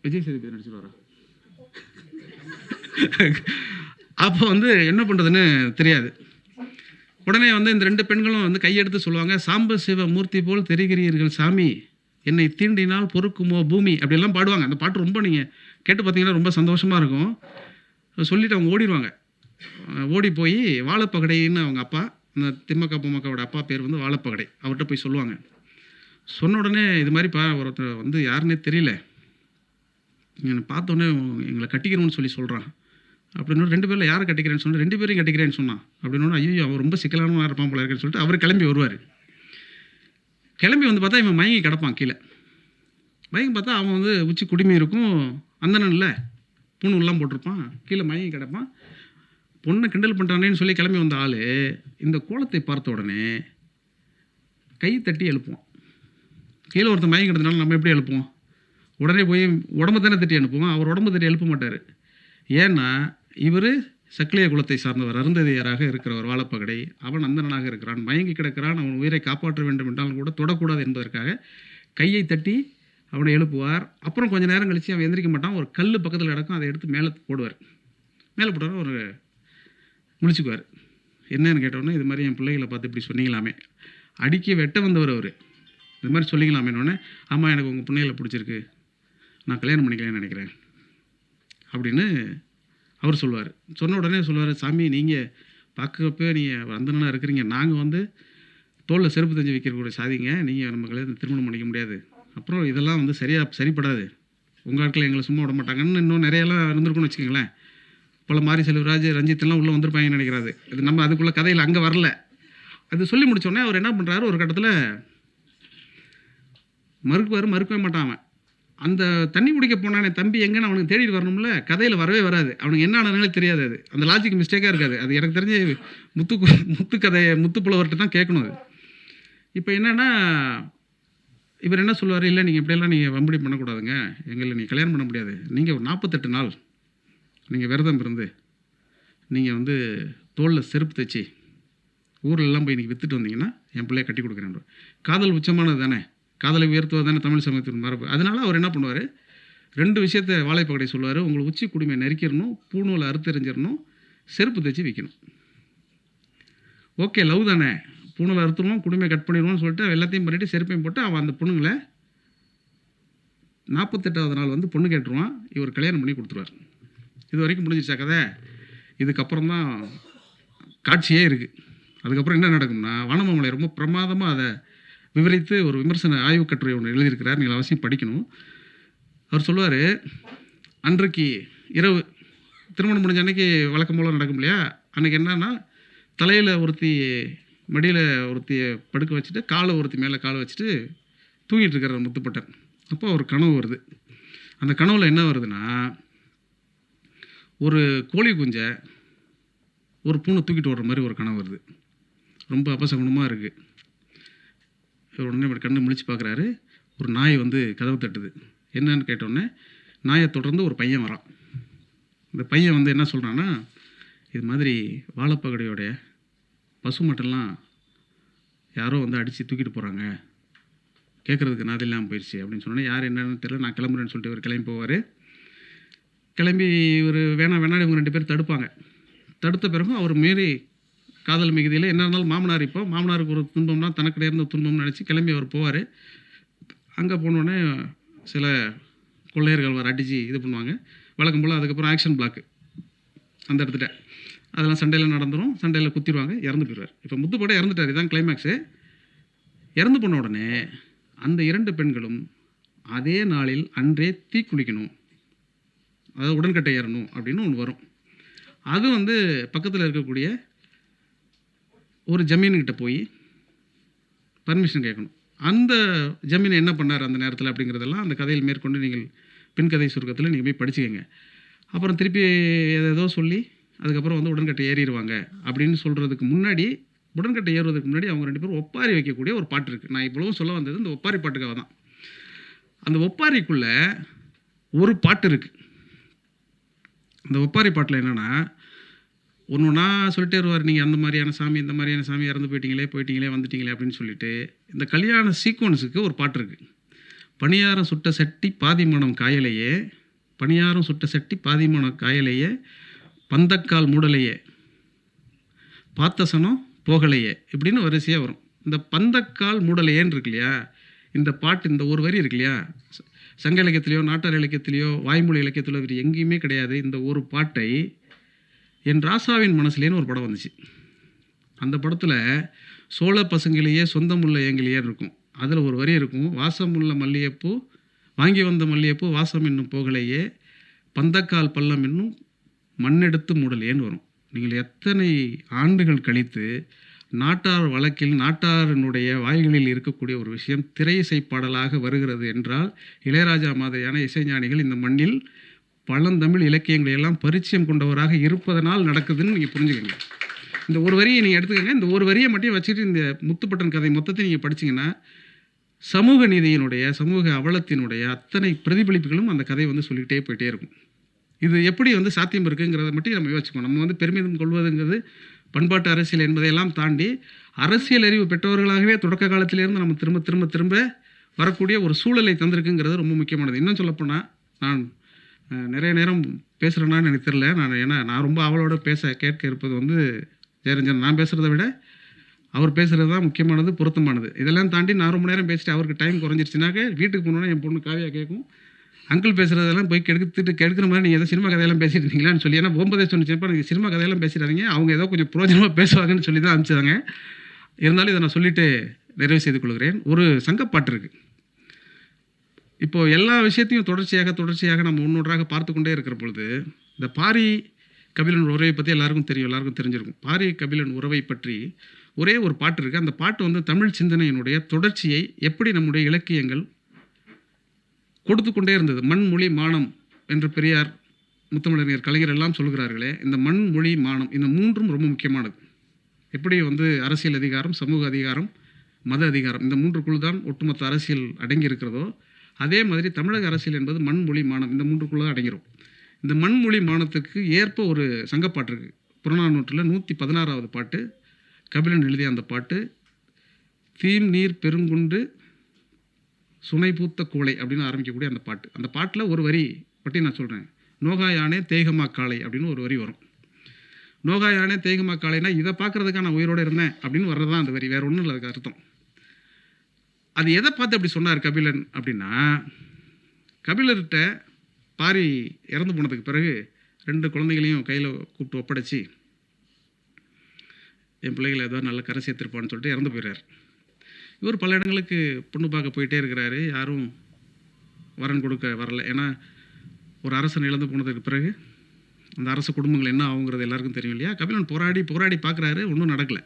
விஜய் சேதுபதி நடிச்சுட்டு வரா. அப்போ வந்து என்ன பண்ணுறதுன்னு தெரியாது. உடனே வந்து இந்த 2 பெண்களும் வந்து கையெடுத்து சொல்லுவாங்க, சாம்ப சிவ மூர்த்தி போல் தெரிகிறீர்கள் சாமி, என்னை தீண்டினால் பொறுக்குமோ பூமி, அப்படியெல்லாம் பாடுவாங்க. அந்த பாட்டு ரொம்ப நீங்கள் கேட்டு பார்த்தீங்கன்னா ரொம்ப சந்தோஷமாக இருக்கும். சொல்லிவிட்டு அவங்க ஓடிடுவாங்க. ஓடி போய் வாழைப்பகடைன்னு அவங்க அப்பா, இந்த திம்மக்கா பொம்மக்காவோட அப்பா பேர் வந்து வாழைப்பகடை, அவர்கிட்ட போய் சொல்லுவாங்க. சொன்ன உடனே இது மாதிரிப்பா ஒருத்தர் வந்து யாருன்னே தெரியல, என்னை பார்த்தோன்னே எங்களை கட்டிக்கிறோன்னு சொல்கிறான் அப்படின்னு. 2 பேரில் யாரை கட்டிக்கிறேன்னு சொன்னால் 2 பேரையும் கட்டிக்கிறேன்னு சொன்னான் அப்படின்னு. ஐயோ அவன் ரொம்ப சிக்கலான இருப்பான் போல இருக்குன்னு சொல்லிட்டு அவர் கிளம்பி வருவார். கிளம்பி வந்து பார்த்தா இவன் மயங்கி கிடப்பான் கீழே. மயங்கி பார்த்தா அவன் வந்து உச்சி குடிமை இருக்கும், அந்தணன்ல பூணூல்லாம் போட்டிருப்பான், கீழே மயங்கி கிடப்பான். பொண்ணை கிண்டல் பண்ணுறானேன்னு சொல்லி கிளம்பி வந்த ஆள் இந்த கோலத்தை பார்த்த உடனே கை தட்டி எழுப்புவான். கீழே ஒருத்தர் மயங்கி கிடந்தனால நம்ம எப்படி எழுப்புவோம்? உடனே போய் உடம்பு தானே தட்டி அனுப்புவோம். அவர் உடம்பு தட்டி எழுப்ப மாட்டார். ஏன்னா இவர் சக்கிலிய குலத்தை சார்ந்தவர், அருந்ததியராக இருக்கிறவர் வாழைப்பகடை. அவன் அந்தணனாக இருக்கிறான், மயங்கி கிடக்கிறான். அவன் உயிரை காப்பாற்ற வேண்டும் என்றாலும் கூட தொடக்கூடாது என்பதற்காக கையை தட்டி அவனை எழுப்புவார். அப்புறம் கொஞ்சம் நேரம் கழித்து அவன் எந்திரிக்க மாட்டான். ஒரு கல் பக்கத்தில் கிடக்கும், அதை எடுத்து மேலே போடுவார். மேலே போட்டார், ஒரு முழிச்சுக்குவார். என்னன்னு கேட்டோன்னே, இது மாதிரி என் பிள்ளைகளை பார்த்து இப்படி சொன்னீங்களாமே, அடிக்க வெட்ட வந்தவர் அவர், இது மாதிரி சொல்லிங்களாமேனோடனே, ஆமாம் எனக்கு உங்கள் பிள்ளைகளை பிடிச்சிருக்கு, நான் கல்யாணம் பண்ணிக்கலான்னு நினைக்கிறேன் அப்படின்னு அவர் சொல்லுவார். சொன்ன உடனே சொல்லுவார், சாமி நீங்கள் பார்க்கப்போ நீங்கள் அந்தணனாக இருக்கிறீங்க, நாங்கள் வந்து தோளில் செருப்பு தஞ்சு வைக்கக்கூடிய சாதிங்க, நீங்கள் நம்ம கல்யாணம் திருமணம் பண்ணிக்க முடியாது, அப்புறம் இதெல்லாம் வந்து சரிப்படாது, உங்கள் ஆட்கள் எங்களை சும்மா விட மாட்டாங்கன்னு இன்னும் நிறையெல்லாம் இருந்திருக்குன்னு வச்சுக்கோங்களேன். பல மாரி செல்வராஜ், ரஞ்சித்லாம் உள்ளே வந்திருப்பாங்கன்னு நினைக்கிறாரு. இது நம்ம அதுக்குள்ளே கதையில் அங்கே வரல. அது சொல்லி முடித்தோடனே அவர் என்ன பண்ணுறாரு, ஒரு கட்டத்தில் மறுக்கவே மாட்டான். அவன் அந்த தண்ணி குடிக்க போனானே தம்பி எங்கன்னு அவனுக்கு தேடிட்டு வரணும்ல, கதையில் வரவே வராது. அவனுக்கு என்ன ஆனாலே தெரியாது. அது அந்த லாஜிக் மிஸ்டேக்காக இருக்காது. அது எனக்கு தெரிஞ்சு முத்து கதையை முத்துப்புலவர்கிட்ட தான் கேட்கணும். அது இப்போ என்னென்னா, இவர் என்ன சொல்லுவார், இல்லை நீங்கள் இப்படியெல்லாம் நீங்கள் வம்படி பண்ணக்கூடாதுங்க, எங்களை நீங்கள் கல்யாணம் பண்ண முடியாது, நீங்கள் ஒரு 48 நாள் நீங்கள் விரதம் இருந்து நீங்கள் வந்து தோளில் செருப்பு தைச்சி ஊர்லெலாம் போய் இன்றைக்கி விற்றுட்டு வந்தீங்கன்னா என் பிள்ளைய கட்டி கொடுக்குறேன். காதல் உச்சமானது தானே, காதலை உயர்த்துவது தானே தமிழ் சமூகத்தின் மரபு. அதனால் அவர் என்ன பண்ணுவார், 2 விஷயத்தை வாழைப்பகடை சொல்லுவார். உங்களை உச்சி குடுமையை நெரிக்கிடணும், பூணூலை அறுத்தெறிஞ்சிடணும், செருப்பு தைச்சி வைக்கணும். ஓகே, லவ் தானே, பூணூலை அறுத்துருவோம், குடுமையை கட் பண்ணிடுவோம்னு சொல்லிட்டு எல்லாத்தையும் பண்ணிவிட்டு செருப்பையும் போட்டு அவன் அந்த பொண்ணுங்களை 48வது நாள் வந்து பொண்ணு கேட்டுருவான். இவர் கல்யாணம் பண்ணி கொடுத்துருவார். இது வரைக்கும் முடிஞ்சிருச்சா கதை. இதுக்கப்புறம் தான் காட்சியே இருக்குது. அதுக்கப்புறம் என்ன நடக்கும்னா, வானமாமலை ரொம்ப பிரமாதமாக அதை விவரித்து ஒரு விமர்சன ஆய்வு கட்டுரை ஒன்று எழுதியிருக்கிறார். நீங்கள் அவசியம் படிக்கணும். அவர் சொல்லுவார், அன்றைக்கு இரவு திருமணம் முடிஞ்ச அன்றைக்கி வழக்கம் போல் நடக்கும் இல்லையா, அன்றைக்கி என்னன்னா தலையில் ஒருத்தி மடியில் ஒருத்தியை படுக்க வச்சுட்டு காலை ஒருத்தி மேலே காலை வச்சுட்டு தூங்கிட்டு இருக்கிற முத்துப்பட்டன். அப்போ ஒரு கனவு வருது. அந்த கனவில் என்ன வருதுன்னா, ஒரு கோழி குஞ்சை ஒரு பூனை தூக்கிட்டு ஓடுற மாதிரி ஒரு கனவு வருது. ரொம்ப அபசகுணமாக இருக்குது. உடனே இப்படி கண்ணு முழிச்சு பார்க்குறாரு. ஒரு நாய் வந்து கதவு தட்டுது. என்னன்னு கேட்டோடனே நாயை தொடர்ந்து ஒரு பையன் வரான். இந்த பையன் வந்து என்ன சொல்கிறான்னா, இது மாதிரி வாழைப்பகடையோடைய பசுமட்டெல்லாம் யாரோ வந்து அடித்து தூக்கிட்டு போகிறாங்க, கேட்குறதுக்கு நாது இல்லாமல் போயிடுச்சு அப்படின்னு சொன்னோன்னே, யார் என்னன்னு தெரியல, நான் கிளம்புறேன்னு சொல்லிட்டு இவர் கிளம்பி போவார். கிளம்பி இவர் வேணாம் இவங்க 2 பேர் தடுப்பாங்க. தடுத்த பிறகும் அவர் மீறி காதல் மிகுதியில் என்ன இருந்தாலும் மாமனார், இப்போ மாமனாருக்கு ஒரு துன்பம்னா தனக்கு நேர்ந்த துன்பம்னு நினச்சி கிளம்பி அவர் போவார். அங்கே போனோடனே சில கொள்ளையர்கள் வர அடித்து இது பண்ணுவாங்க வழக்கம் போல். அதுக்கப்புறம் ஆக்ஷன் பிளாக்கு அந்த இடத்துல அதெல்லாம் சண்டையில் நடந்துடும். சண்டையில் குத்திடுவாங்க, இறந்து போயிடுவார். இப்போ முத்துப்பட இறந்துட்டார். இதுதான் கிளைமேக்ஸு. இறந்து போன உடனே அந்த 2 பெண்களும் அதே நாளில் அன்றே தீக்குளிக்கணும், அதாவது உடன்கட்டை ஏறணும் அப்படின்னு ஒன்று வரும். அது வந்து பக்கத்தில் இருக்கக்கூடிய ஒரு ஜமீன்கிட்ட போய் பர்மிஷன் கேட்கணும். அந்த ஜமீனை என்ன பண்ணார் அந்த நேரத்தில் அப்படிங்கிறதெல்லாம் அந்த கதையில் மேற்கொண்டு நீங்கள் பின்கதை சுருக்கத்தில் நீங்கள் போய் படிச்சுக்கங்க. அப்புறம் திருப்பி ஏதோ சொல்லி அதுக்கப்புறம் வந்து உடன்கட்டை ஏறிடுவாங்க அப்படின்னு சொல்கிறதுக்கு முன்னாடி, உடன்கட்டை ஏறுவதற்கு முன்னாடி அவங்க 2 பேரும் ஒப்பாரி வைக்கக்கூடிய ஒரு பாட்டு இருக்குது. நான் இவ்வளவும் சொல்ல வந்தது இந்த ஒப்பாரி பாட்டுக்காக தான். அந்த ஒப்பாரிக்குள்ளே ஒரு பாட்டு இருக்குது. அந்த ஒப்பாரி பாட்டில் என்னென்னா, ஒன்று ஒன்றா சொல்லிட்டே வருவார். நீங்கள் அந்த மாதிரியான சாமி, இந்த மாதிரியான சாமி, இறந்து போயிட்டீங்களே வந்துட்டீங்களே அப்படின்னு சொல்லிட்டு இந்த கல்யாண சீக்வன்ஸுக்கு ஒரு பாட்டு இருக்குது. பணியாரம் சுட்ட சட்டி பாதி மணம் காயலையே, பணியாரம் சுட்ட சட்டி பாதி மணம் காயலையே, பந்தக்கால் மூடலையே, பார்த்தசனம் போகலையே இப்படின்னு வரிசையாக வரும். இந்த பந்தக்கால் மூடலையேன்னு இருக்கு இல்லையா, இந்த பாட்டு, இந்த ஒரு வரி இருக்கு இல்லையா, சங்க இலக்கியத்திலையோ நாட்டார் இலக்கியத்திலையோ வாய்மொழி இலக்கியத்திலோ வேறு எங்கேயுமே கிடையாது. இந்த ஒரு பாட்டை என் ராசாவின் மனசுலேன்னு ஒரு படம் வந்துச்சு. அந்த படத்தில் சோழ பசங்களையே சொந்தமுள்ள ஏங்கிலேயே இருக்கும். அதில் ஒரு வரி இருக்கும், வாசமுள்ள மல்லிகைப்பூ வாங்கி வந்த மல்லிகைப்பூ வாசம் என்னும் போகலையே, பந்தக்கால் பள்ளம் என்னும் மண்ணெடுத்து மூடலையேன்னு வரும். நீங்கள் எத்தனை ஆண்டுகள் கழித்து நாட்டார் வழக்கில் நாட்டாரினுடைய வாய்களில் இருக்கக்கூடிய ஒரு விஷயம் திரையிசை பாடலாக வருகிறது என்றால், இளையராஜா மாதிரியான இசைஞானிகள் இந்த மண்ணில் பழந்தமிழ் இலக்கியங்களை எல்லாம் பரிச்சயம் கொண்டவராக இருப்பதனால் நடக்குதுன்னு நீங்கள் புரிஞ்சுக்கங்க. இந்த ஒரு வரியை நீங்கள் எடுத்துக்கங்க. இந்த ஒரு வரியை மட்டும் வச்சுட்டு இந்த முத்துப்பட்டன் கதை மொத்தத்தை நீங்கள் படிச்சிங்கன்னா சமூக நீதியினுடைய, சமூக அவலத்தினுடைய அத்தனை பிரதிபலிப்புகளும் அந்த கதை வந்து சொல்லிக்கிட்டே போயிட்டே இருக்கும். இது எப்படி வந்து சாத்தியம் இருக்குங்கிறத மட்டும் நம்ம யோசிச்சுக்கணும். நம்ம வந்து பெருமிதம் கொள்வதுங்கிறது பண்பாட்டு அரசியல் என்பதையெல்லாம் தாண்டி அரசியல் அறிவு பெற்றவர்களாகவே தொடக்க காலத்திலேருந்து நம்ம திரும்ப திரும்ப திரும்ப வரக்கூடிய ஒரு சூழலை தந்திருக்குங்கிறது ரொம்ப முக்கியமானது. இன்னும் சொல்லப்போனால், நான் நிறைய நேரம் பேசுகிறேன்னான்னு எனக்கு தெரியல. நான் ரொம்ப அவளோட கேட்க இருப்பது வந்து ஜெயரஞ்சன். நான் பேசுகிறத விட அவர் பேசுகிறது தான் முக்கியமானது, பொருத்தமானது. இதெல்லாம் தாண்டி நான் ரொம்ப நேரம் பேசிட்டு அவருக்கு டைம் குறைஞ்சிருச்சுனாக்க வீட்டுக்கு போனோன்னா என் பொண்ணு காவியா கேட்கும், அங்கிள் பேசுகிறதெல்லாம் போய் கெடுக்கிற மாதிரி நீங்கள் ஏதோ சினிமா கதையெல்லாம் பேசிட்டு இருந்தீங்களான்னு சொல்லி. ஏன்னா போகும்போதே சொன்னிச்சப்போ நீங்கள் சினிமா கதையெல்லாம் பேசிட்டாங்க, அவங்க ஏதோ கொஞ்சம் பிரோஜனமாக பேசுவாங்கன்னு சொல்லி தான் அனுப்பிச்சாங்க. இருந்தாலும் இதை நான் சொல்லிவிட்டு நிறைவு செய்து கொள்கிறேன். ஒரு சங்கப்பாட்டு இருக்குது. இப்போது எல்லா விஷயத்தையும் தொடர்ச்சியாக நம்ம ஒன்றொன்றாக பார்த்து கொண்டே இருக்கிற பொழுது, இந்த பாரி கபிலன் உறவை பற்றி எல்லாருக்கும் தெரிஞ்சிருக்கும். பாரி கபிலன் உறவை பற்றி ஒரே ஒரு பாட்டு இருக்குது. அந்த பாட்டு வந்து தமிழ் சிந்தனையினுடைய தொடர்ச்சியை எப்படி நம்முடைய இலக்கியங்கள் கொடுத்து கொண்டே இருந்தது. மண் மொழி மானம் என்று பெரியார், முத்தமிழறிஞர் கலைஞர் எல்லாம் சொல்கிறார்களே, இந்த மண் மொழி மானம் இந்த மூன்றும் ரொம்ப முக்கியமானது. எப்படி வந்து அரசியல் அதிகாரம், சமூக அதிகாரம், மத அதிகாரம் இந்த மூன்றுக்குள் தான் ஒட்டுமொத்த அரசியல் அடங்கி இருக்கிறதோ, அதே மாதிரி தமிழக அரசியல் என்பது மண் மொழி மானம் இந்த மூன்றுக்குள்ளே தான் அடங்கிடும். இந்த மண்மொழி மானத்துக்கு ஏற்ப ஒரு சங்கப்பாட்டு இருக்குது. புறநானூற்றில் 116வது பாட்டு, கபிலன் எழுதிய அந்த பாட்டு தீம் நீர் பெருங்குண்டு சுனை பூத்த கோலை அப்படின்னு ஆரம்பிக்கக்கூடிய அந்த பாட்டு. அந்த பாட்டில் ஒரு வரி பற்றி நான் சொல்கிறேன். நோகா யானே தேகமா காளை அப்படின்னு ஒரு வரி வரும். நோகா யானே தேகமா காளைனா இதை பார்க்குறதுக்காக நான் உயிரோடு இருந்தேன் அப்படின்னு வர்றது தான் அந்த வரி, வேறு ஒன்றும் இல்லை அதுக்கு அர்த்தம். அது எதை பார்த்து அப்படி சொன்னார் கபிலன் அப்படின்னா, கபிலர்கிட்ட பாரி இறந்து போனதுக்கு பிறகு 2 குழந்தைகளையும் கையில் கூப்பிட்டு ஒப்படைச்சி, என் பிள்ளைகளை ஏதோ நல்ல கரை சேர்த்துருப்பான்னு சொல்லிட்டு இறந்து போயிடுறார். இவர் பல இடங்களுக்கு பொண்ணு பார்க்க போயிட்டே இருக்கிறாரு, யாரும் வரன் கொடுக்க வரல. ஏன்னா ஒரு அரசன் இழந்து போனதுக்கு பிறகு அந்த அரச குடும்பங்கள் என்ன ஆகுங்கிறது எல்லாருக்கும் தெரியும் இல்லையா. கபிலன் போராடி பார்க்குறாரு, ஒன்றும் நடக்கலை.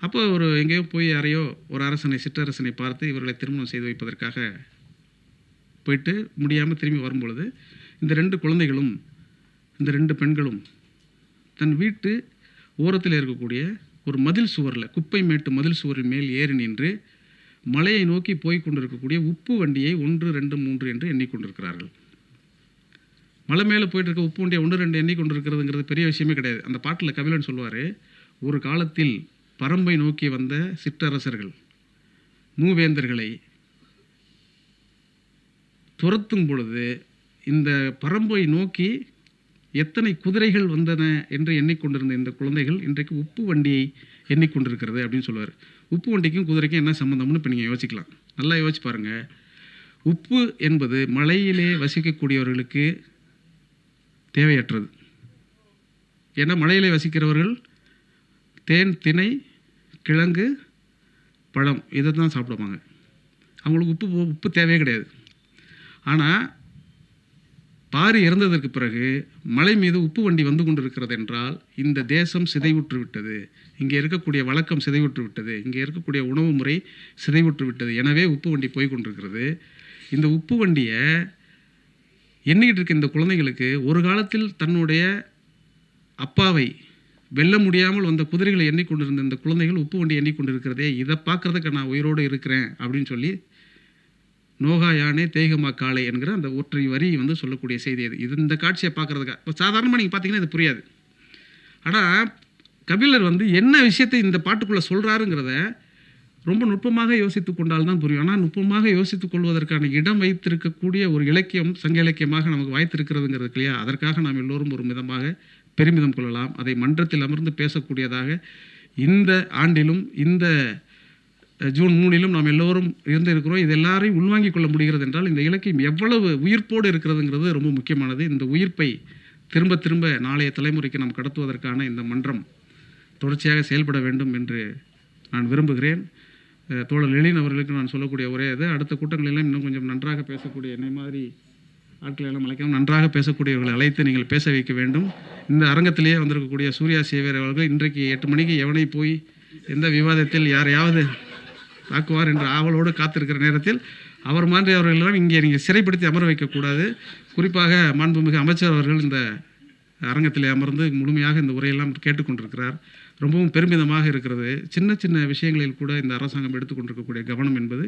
அப்போ ஒரு எங்கேயோ போய் யாரையோ ஒரு அரசனை சிற்றரசனை பார்த்து இவர்களை திருமணம் செய்து வைப்பதற்காக போயிட்டு முடியாமல் திரும்பி வரும்பொழுது இந்த 2 குழந்தைகளும் இந்த 2 பெண்களும் தன் வீட்டு ஓரத்தில் இருக்கக்கூடிய ஒரு மதில் சுவரில், குப்பை மேட்டு மதில் சுவரின் மேல் ஏறி நின்று மலையை நோக்கி போய் கொண்டிருக்கக்கூடிய உப்பு வண்டியை 1, 2, 3 என்று எண்ணிக்கொண்டிருக்கிறார்கள். மலை மேலே போயிட்டு இருக்க உப்பு வண்டியை 1, 2 எண்ணிக்கொண்டிருக்கிறதுங்கிறது பெரிய விஷயமே கிடையாது. அந்த பாட்டில் கபிலன் சொல்வார், ஒரு காலத்தில் பரம்பை நோக்கி வந்த சிற்றரசர்கள் மூவேந்தர்களை துரத்தும் பொழுது இந்த பரம்பை நோக்கி எத்தனை குதிரைகள் வந்தன என்று எண்ணிக்கொண்டிருந்த இந்த குழந்தைகள் இன்றைக்கு உப்பு வண்டியை எண்ணிக்கொண்டிருக்கிறது அப்படின்னு சொல்லுவார். உப்பு வண்டிக்கும் குதிரைக்கும் என்ன சம்மந்தம்னு இப்போ நீங்கள் யோசிக்கலாம். நல்லா யோசிச்சு பாருங்கள். உப்பு என்பது மலையிலே வசிக்கக்கூடியவர்களுக்கு தேவையற்றது. ஏன்னா மலையிலே வசிக்கிறவர்கள் தேன், திணை, கிழங்கு, பழம் இதை தான் சாப்பிடுவாங்க. அவங்களுக்கு உப்பு தேவையே கிடையாது. ஆனால் பாரி இறந்ததற்கு பிறகு மலை மீது உப்பு வண்டி வந்து கொண்டு இருக்கிறது என்றால் இந்த தேசம் சிதைவுற்று விட்டது, இங்கே இருக்கக்கூடிய வழக்கம் சிதைவுற்று விட்டது, இங்கே இருக்கக்கூடிய உணவு முறை சிதைவுற்று விட்டது. எனவே உப்பு வண்டி போய் கொண்டிருக்கிறது. இந்த உப்பு வண்டியை எண்ணிக்கிட்டு இருக்க இந்த குழந்தைகளுக்கு ஒரு காலத்தில் தன்னுடைய அப்பாவை வெல்ல முடியாமல் வந்த குதிரைகளை எண்ணிக்கொண்டிருந்த இந்த குழந்தைகள் உப்பு வண்டி எண்ணிக்கொண்டிருக்கிறதே, இதை பார்க்குறதுக்கு நான் உயிரோடு இருக்கிறேன் அப்படின்னு சொல்லி நோகா யானே தேகமா காளை என்கிற அந்த ஒற்றை வரி வந்து சொல்லக்கூடிய செய்தி அது. இது இந்த காட்சியை பார்க்குறதுக்கா இப்போ சாதாரணமாக நீங்கள் பார்த்தீங்கன்னா இது புரியாது. ஆனால் கபிலர் வந்து என்ன விஷயத்தை இந்த பாட்டுக்குள்ளே சொல்கிறாருங்கிறத ரொம்ப நுட்பமாக யோசித்து கொண்டால் தான் புரியும். ஆனால் நுட்பமாக யோசித்து கொள்வதற்கான இடம் வைத்திருக்கக்கூடிய ஒரு இலக்கியம் சங்க இலக்கியமாக நமக்கு வாய்த்திருக்கிறதுங்கிறது இல்லையா. அதற்காக நாம் எல்லோரும் ஒரு விதமாக பெருமிதம் கொள்ளலாம். அதை மன்றத்தில் அமர்ந்து பேசக்கூடியதாக இந்த ஆண்டிலும் இந்த ஜூன் 3 நாம் எல்லோரும் இருந்திருக்கிறோம். இது எல்லாரையும் உள்வாங்கிக் கொள்ள முடிகிறது என்றால் இந்த இலக்கியம் எவ்வளவு உயிர்ப்போடு இருக்கிறதுங்கிறது ரொம்ப முக்கியமானது. இந்த உயிர்ப்பை திரும்ப திரும்ப நாளைய தலைமுறைக்கு நாம் கடத்துவதற்கான இந்த மன்றம் தொடர்ச்சியாக செயல்பட வேண்டும் என்று நான் விரும்புகிறேன். தோழர் எழின் அவர்களுக்கு நான் சொல்லக்கூடிய ஒரே இது, அடுத்த கூட்டங்களெல்லாம் இன்னும் கொஞ்சம் நன்றாக பேசக்கூடிய என்னை மாதிரி ஆட்களை எல்லாம் அழைக்காமல் நன்றாக பேசக்கூடியவர்களை அழைத்து நீங்கள் பேச வைக்க வேண்டும். இந்த அரங்கத்திலேயே வந்திருக்கக்கூடிய சூர்யா சேவியர் அவர்கள் இன்றைக்கு 8 மணிக்கு எவனை போய் எந்த விவாதத்தில் யாரையாவது தாக்குவார் என்று ஆவலோடு காத்திருக்கிற நேரத்தில் அவர் மாதிரி அவர்களெல்லாம் இங்கே நீங்கள் சிறைப்படுத்தி அமர வைக்கக்கூடாது. குறிப்பாக மாண்புமிகு அமைச்சர் அவர்கள் இந்த அரங்கத்தில் அமர்ந்து முழுமையாக இந்த உரையெல்லாம் கேட்டுக்கொண்டிருக்கிறார். ரொம்பவும் பெருமிதமாக இருக்கிறது. சின்ன சின்ன விஷயங்களில் கூட இந்த அரசாங்கம் எடுத்துக்கொண்டிருக்கக்கூடிய கவனம் என்பது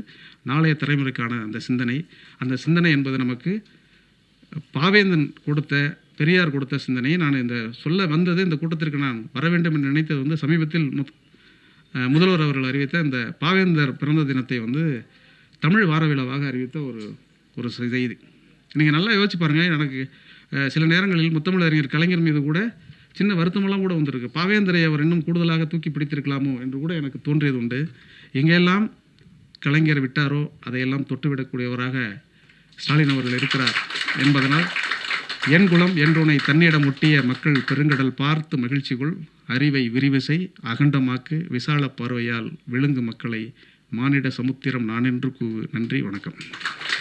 நாளைய தலைமுறைக்கான அந்த சிந்தனை என்பது நமக்கு பாவேந்தன் கொடுத்த, பெரியார் கொடுத்த சிந்தனையை நான் இந்த சொல்ல வந்தது. இந்த கூட்டத்திற்கு நான் வர வேண்டும் என்று நினைத்தது வந்து சமீபத்தில் முதல்வர் அவர்கள் அறிவித்த இந்த பாவேந்தர் பிறந்த தினத்தை வந்து தமிழ் வார விழாவாக அறிவித்த ஒரு செய்தி. நீங்கள் நல்லா யோசிச்சு பாருங்கள். எனக்கு சில நேரங்களில் முத்தமிழறிஞர் கலைஞர் மீது கூட சின்ன வருத்தமெல்லாம் கூட வந்திருக்கு. பாவேந்தரை அவர் இன்னும் கூடுதலாக தூக்கி பிடித்திருக்கலாமோ என்று கூட எனக்கு தோன்றியது உண்டு. எங்கெல்லாம் கலைஞர் விட்டாரோ அதையெல்லாம் தொட்டுவிடக்கூடியவராக ஸ்டாலின் அவர்கள் இருக்கிறார் என்பதனால் என் குலம் என்றுனை தன்னிடம் ஒட்டிய மக்கள் பெருங்கடல் பார்த்து மகிழ்ச்சிக்குள் அறிவை விரிவிசை அகண்டமாக்கு விசால பார்வையால் விழுங்கு மக்களை மானிட சமுத்திரம் நான் என்று கூவு. நன்றி, வணக்கம்.